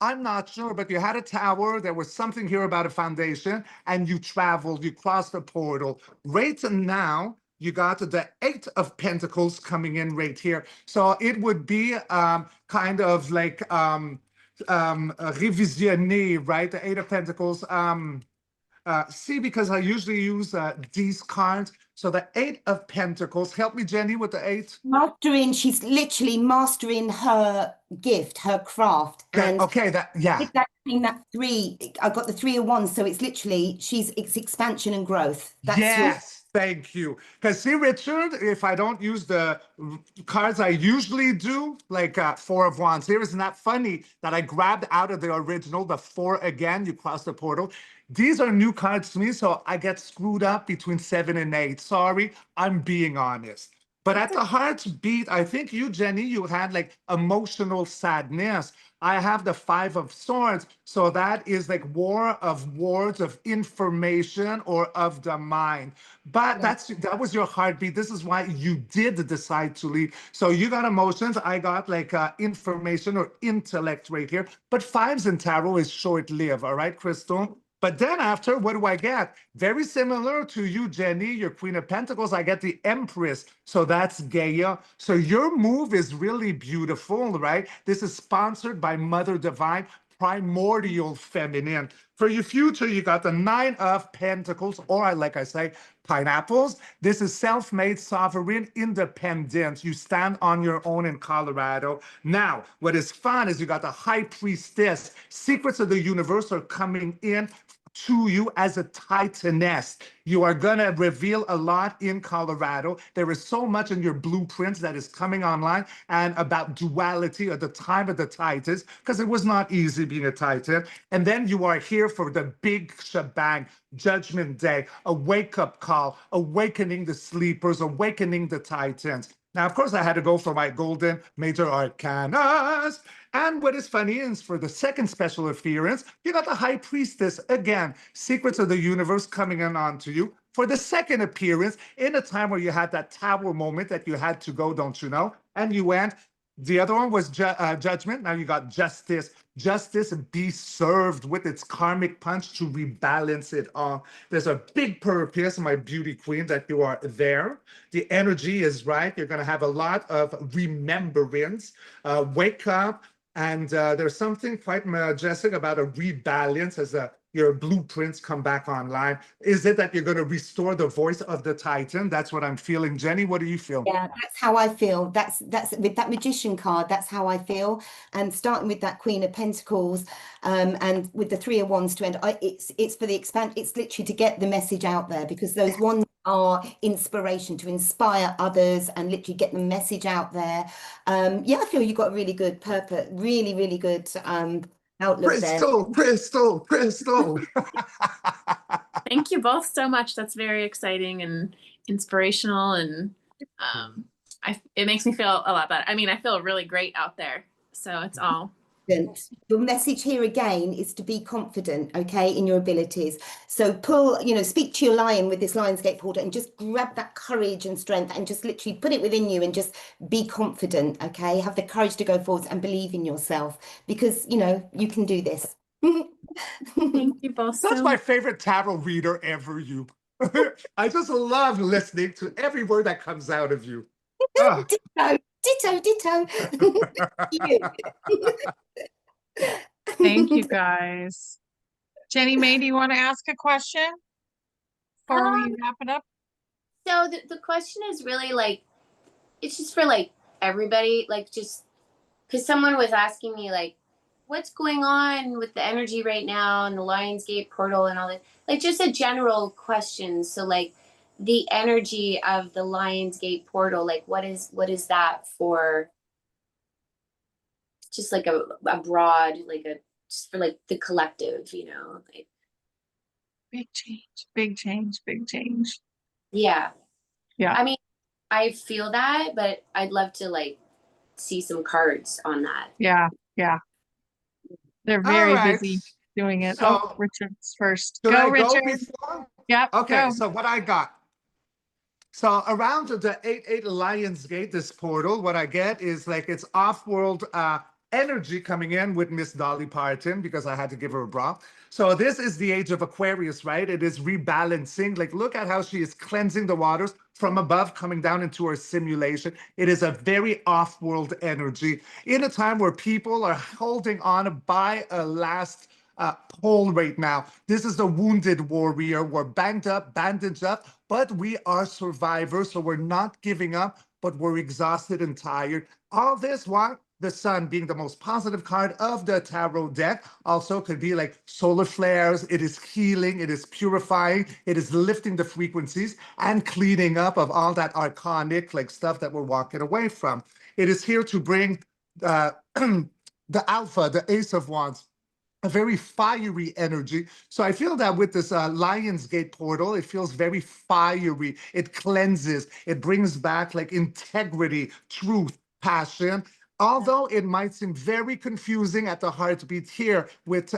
I'm not sure, but you had a tower. There was something here about a foundation, and you traveled. You crossed a portal. Right now, you got the Eight of Pentacles coming in right here. So it would be kind of like revisionné, right? The Eight of Pentacles. See, because I usually use these cards. So the Eight of Pentacles. Help me, Jenny, with the eight. Mastering, she's literally mastering her gift, her craft. And Okay, yeah. with that being that three, I got the Three of Wands, so it's literally it's expansion and growth. That's Yes, thank you. Because see, Richard, if I don't use the cards I usually do, like Four of Wands, here, isn't that funny that I grabbed out of the original, the four again, you cross the portal. These are new cards to me, so I get screwed up between 7 and 8. Sorry, I'm being honest. But at the heartbeat, I think you, Jenny, you had like emotional sadness. I have the Five of Swords. So that is like war of words, of information, or of the mind. But that was your heartbeat. This is why you did decide to leave. So you got emotions. I got like information or intellect right here. But fives in tarot is short-lived. All right, Crystal? But then after, what do I get? Very similar to you, Jenny, your Queen of Pentacles, I get the Empress. So that's Gaia. So your move is really beautiful, right? This is sponsored by Mother Divine, primordial feminine. For your future, you got the Nine of Pentacles, or like I say, pineapples. This is self-made, sovereign, independent. You stand on your own in Colorado. Now, what is fun is you got the High Priestess. Secrets of the universe are coming in to you as a titaness. You are going to reveal a lot in Colorado. There is so much in your blueprints that is coming online, and about duality at the time of the Titans, because it was not easy being a Titan. And then you are here for the big shebang, Judgment Day, a wake-up call, awakening the sleepers, awakening the Titans. Now, of course, I had to go for my golden major arcanas. And what is funny is for the second special appearance, you got the High Priestess again, Secrets of the Universe coming in onto you. For the second appearance, in a time where you had that tower moment that you had to go, don't you know? And you went. The other one was Judgment. Now you got Justice. Justice be served with its karmic punch to rebalance it all. There's a big purpose, my beauty queen, that you are there. The energy is right. You're going to have a lot of remembrance. Wake up. And there's something quite majestic about a rebalance as your blueprints come back online. Is it that you're going to restore the voice of the Titan? That's what I'm feeling. Jenny, what do you feel? Yeah, that's how I feel. That's with that Magician card, that's how I feel. And starting with that Queen of Pentacles, and with the Three of Wands to end, it's for the it's literally to get the message out there, because those wands are inspiration, to inspire others and literally get the message out there. Yeah, I feel you've got a really good purpose, really good outlook there. Crystal. Thank you both so much. That's very exciting and inspirational, and it makes me feel a lot better. I mean, I feel really great out there. So it's all. The message here again is to be confident, okay, in your abilities. So pull, speak to your lion with this Lionsgate portal and just grab that courage and strength and just literally put it within you and just be confident, okay? Have the courage to go forwards and believe in yourself because, you can do this. Thank you both That's so my much. favorite tarot reader ever, you. I just love listening to every word that comes out of you. Ah. Ditto. You. Thank you guys. JenniMay, do you want to ask a question before we wrap it up? So the question is really like, it's just for like everybody, like just because someone was asking me like, what's going on with the energy right now and the Lionsgate portal and all this, like just a general question. So like the energy of the Lionsgate portal, like what is that for? Just like a broad, like just for like the collective, like Big change, big change, big change. yeah. Yeah. I mean, I feel that, but I'd love to like see some cards on that. Yeah. They're All very right. busy doing it. Oh, So Richard's first. should Go, I go Richard. before? Yep. Okay, Go. so what I got. So around the 8-8 Lionsgate, this portal, what I get is like it's off-world energy coming in with Miss Dolly Parton because I had to give her a bra. So this is the age of Aquarius, right? It is rebalancing. Like, look at how she is cleansing the waters from above, coming down into her simulation. It is a very off-world energy in a time where people are holding on by a last pole right now. This is the wounded warrior. We're banged up, bandaged up, but we are survivors. So we're not giving up, but we're exhausted and tired. All this, why? The sun being the most positive card of the tarot deck also could be like solar flares. It is healing, it is purifying, it is lifting the frequencies and cleaning up of all that archonic like stuff that we're walking away from. It is here to bring the alpha, the ace of wands, a very fiery energy. So I feel that with this Lionsgate portal, it feels very fiery. It cleanses, it brings back like integrity, truth, passion. Although it might seem very confusing at the heartbeat here with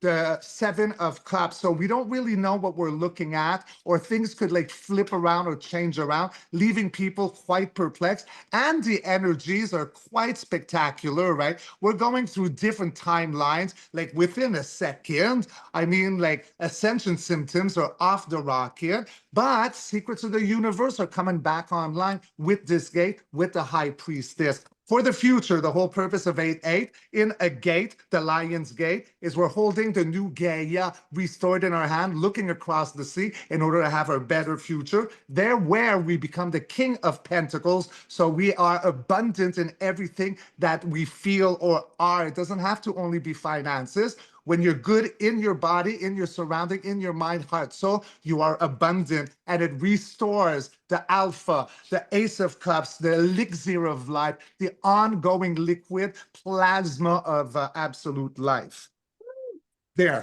the 7 of Cups. So we don't really know what we're looking at, or things could like flip around or change around, leaving people quite perplexed. And the energies are quite spectacular, right? We're going through different timelines, like within a second. I mean, like ascension symptoms are off the rocket, but secrets of the universe are coming back online with this gate, with the high priestess. For the future, the whole purpose of 8-8 in a gate, the Lion's Gate, is we're holding the new Gaia restored in our hand, looking across the sea in order to have a better future. There where we become the King of Pentacles, so we are abundant in everything that we feel or are. It doesn't have to only be finances. When you're good in your body, in your surrounding, in your mind, heart, soul, you are abundant, and it restores the alpha, the ace of cups, the elixir of life, the ongoing liquid plasma of absolute life. There.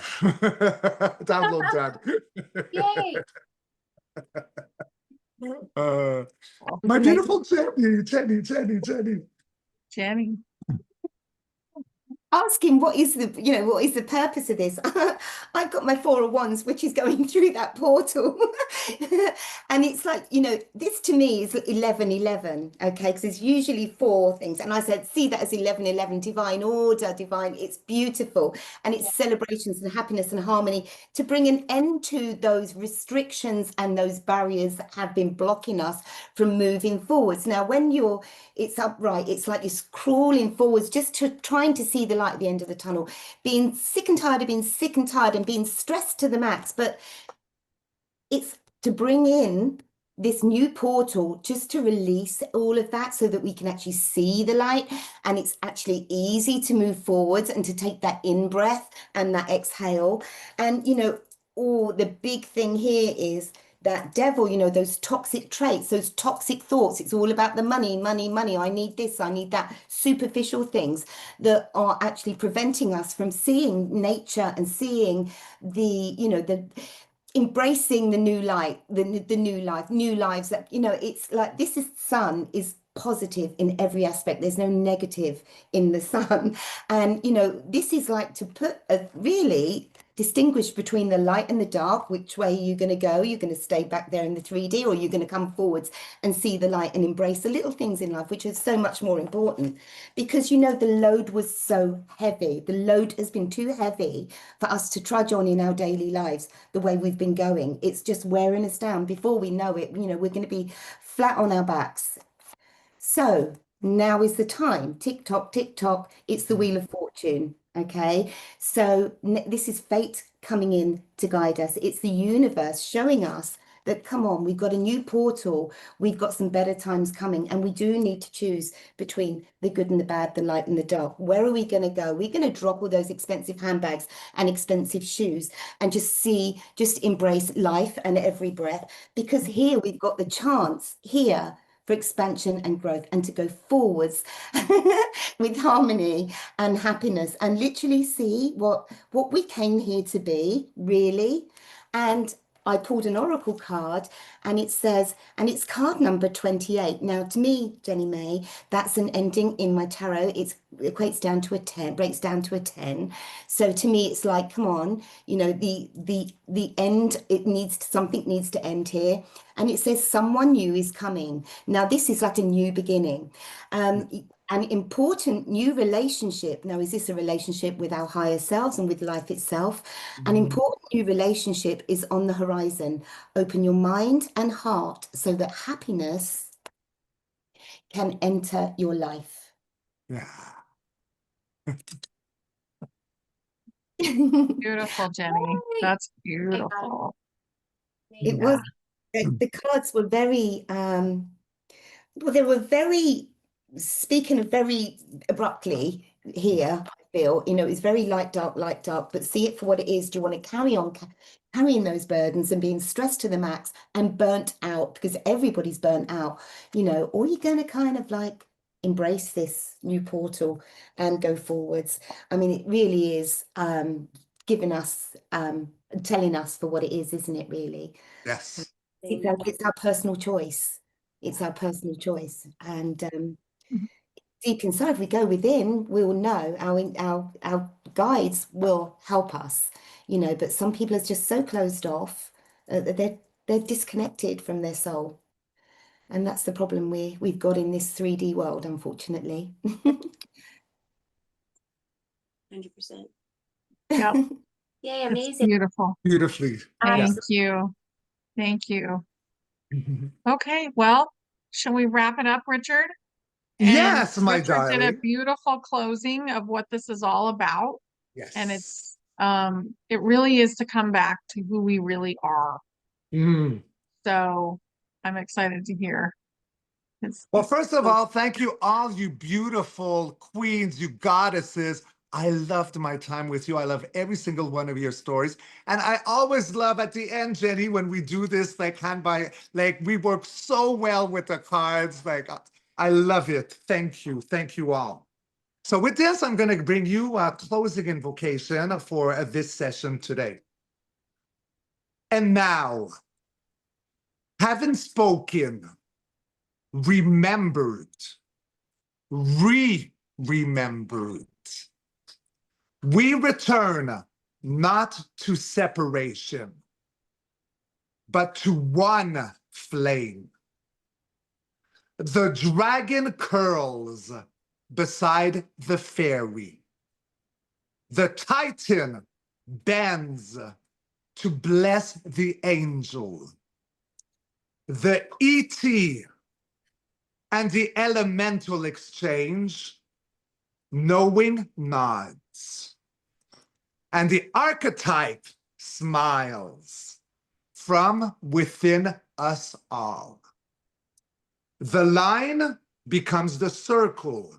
Download done. Yay! My beautiful Jenny. Jenny. Ask him what is the purpose of this. I've got my 4 of Wands, which is going through that portal. And it's like, this to me is 11-11, okay? Because it's usually 4 things. And I said, see that as 11-11, divine order, divine, it's beautiful. And it's celebrations and happiness and harmony to bring an end to those restrictions and those barriers that have been blocking us from moving forwards. Now, when it's upright, it's like you're crawling forwards, just trying to see the light at the end of the tunnel, being sick and tired of being sick and tired and being stressed to the max. But it's to bring in this new portal just to release all of that so that we can actually see the light, and it's actually easy to move forwards and to take that in breath and that exhale. And the big thing here is that devil, those toxic traits, those toxic thoughts. It's all about the money. I need this, I need that, superficial things that are actually preventing us from seeing nature and seeing the embracing the new light, the new life, new lives that, it's like this is sun is positive in every aspect. There's no negative in the sun. And, you know, this is like to put a really distinguish between the light and the dark. Which way you're going to go? You're going to stay back there in the 3D, or you're going to come forwards and see the light and embrace the little things in life, which is so much more important. Because, you know, the load was so heavy. The load has been too heavy for us to trudge on in our daily lives the way we've been going. It's just wearing us down. Before we know it, you know, we're going to be flat on our backs. So now is the time. Tick tock, tick tock. It's the Wheel of Fortune. Okay. So this is fate coming in to guide us. It's the universe showing us that, come on, we've got a new portal. We've got some better times coming. And we do need to choose between the good and the bad, the light and the dark. Where are we going to go? We're going to drop all those expensive handbags and expensive shoes and just embrace life and every breath. Because here we've got the chance here for expansion and growth, and to go forwards with harmony and happiness, and literally see what we came here to be, really. And I pulled an oracle card, and it says, and it's card number 28. Now, to me, JenniMay, that's an ending in my tarot. It equates down to a 10, breaks down to a 10. So to me, it's like, come on, you know, the end, something needs to end here. And it says someone new is coming. Now, this is like a new beginning. An important new relationship. Now, is this a relationship with our higher selves and with life itself? An important new relationship is on the horizon. Open your mind and heart so that happiness can enter your life. Yeah. Beautiful, Jenny. That's beautiful. It was, the cards were very, well, they were very, speaking of very abruptly here, I feel, you know, it's very light, dark, but see it for what it is. Do you want to carry on carrying those burdens and being stressed to the max and burnt out, because everybody's burnt out, you know, or you're going to kind of like embrace this new portal and go forwards? I mean, it really is giving us, telling us for what it is, isn't it, really? Yes. It's our personal choice. It's our personal choice. And deep inside, we go within, we will know, our guides will help us, you know, but some people are just so closed off that they're disconnected from their soul. And that's the problem we've got in this 3D world, unfortunately. 100%. Yep. Yay, It's amazing. beautiful. Beautifully. Thank you. Thank you. Okay, well, shall we wrap it up, Richard? And Yes, my Richard did a darling. beautiful closing of what this is all about. Yes. And it really is to come back to who we really are. So I'm excited to hear. Well, first of all, thank you all, you beautiful queens, you goddesses. I loved my time with you. I love every single one of your stories. And I always love at the end, Jenny, when we do this, like hand by, like we work so well with the cards. Like, I love it. Thank you. Thank you all. So with this, I'm going to bring you a closing invocation for this session today. And now, having spoken, remembered, remembered, we return not to separation, but to one flame. The dragon curls beside the fairy. The titan bends to bless the angel. The ET and the elemental exchange, knowing nods. And the archetype smiles from within us all. The line becomes the circle.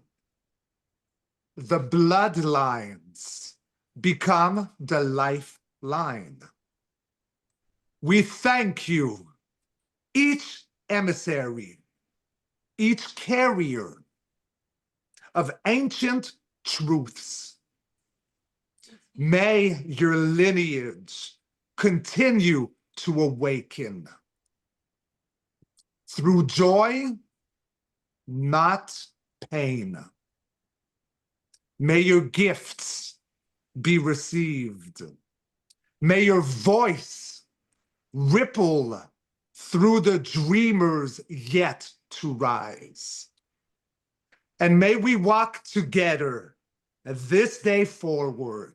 The bloodlines become the lifeline. We thank you, each emissary, each carrier of ancient truths. May your lineage continue to awaken through joy, not pain. May your gifts be received. May your voice ripple through the dreamers yet to rise. And may we walk together this day forward,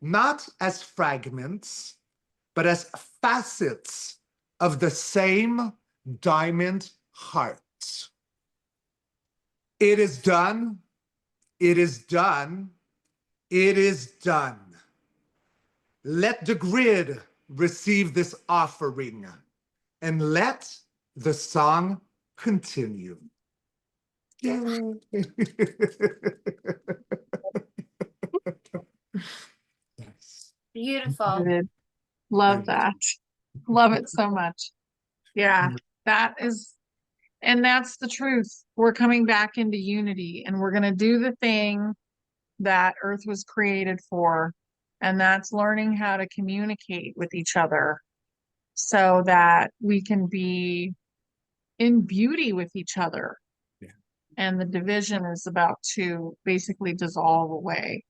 not as fragments, but as facets of the same diamond heart. It is done. It is done. It is done. Let the grid receive this offering, and let the song continue. Yay. Yes. Beautiful. Good. Love Thank you. that. Love it so much. Yeah, that is, and that's the truth. We're coming back into unity, and we're going to do the thing that Earth was created for, and that's learning how to communicate with each other so that we can be in beauty with each other. Yeah. And the division is about to basically dissolve away.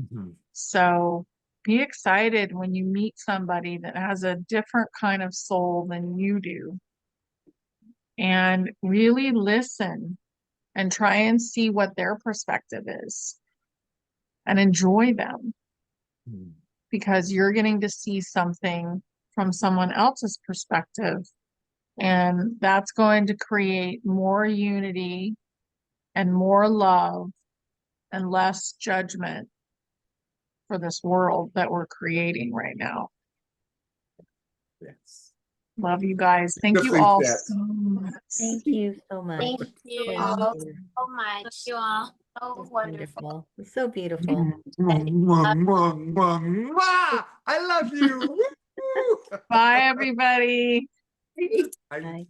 Mhm. So be excited when you meet somebody that has a different kind of soul than you do. And really listen and try and see what their perspective is and enjoy them, Mhm. because you're getting to see something from someone else's perspective. And that's going to create more unity and more love and less judgment for this world that we're creating right now. Yes. Love you guys. Thank you Beautifully all said. so much. Thank you so much. Thank you Thank all you. so much. You all. So It's wonderful. wonderful. It's so beautiful. Mwah, mwah, mwah, mwah, mwah. I love you. Woo! Bye, everybody. I- Bye.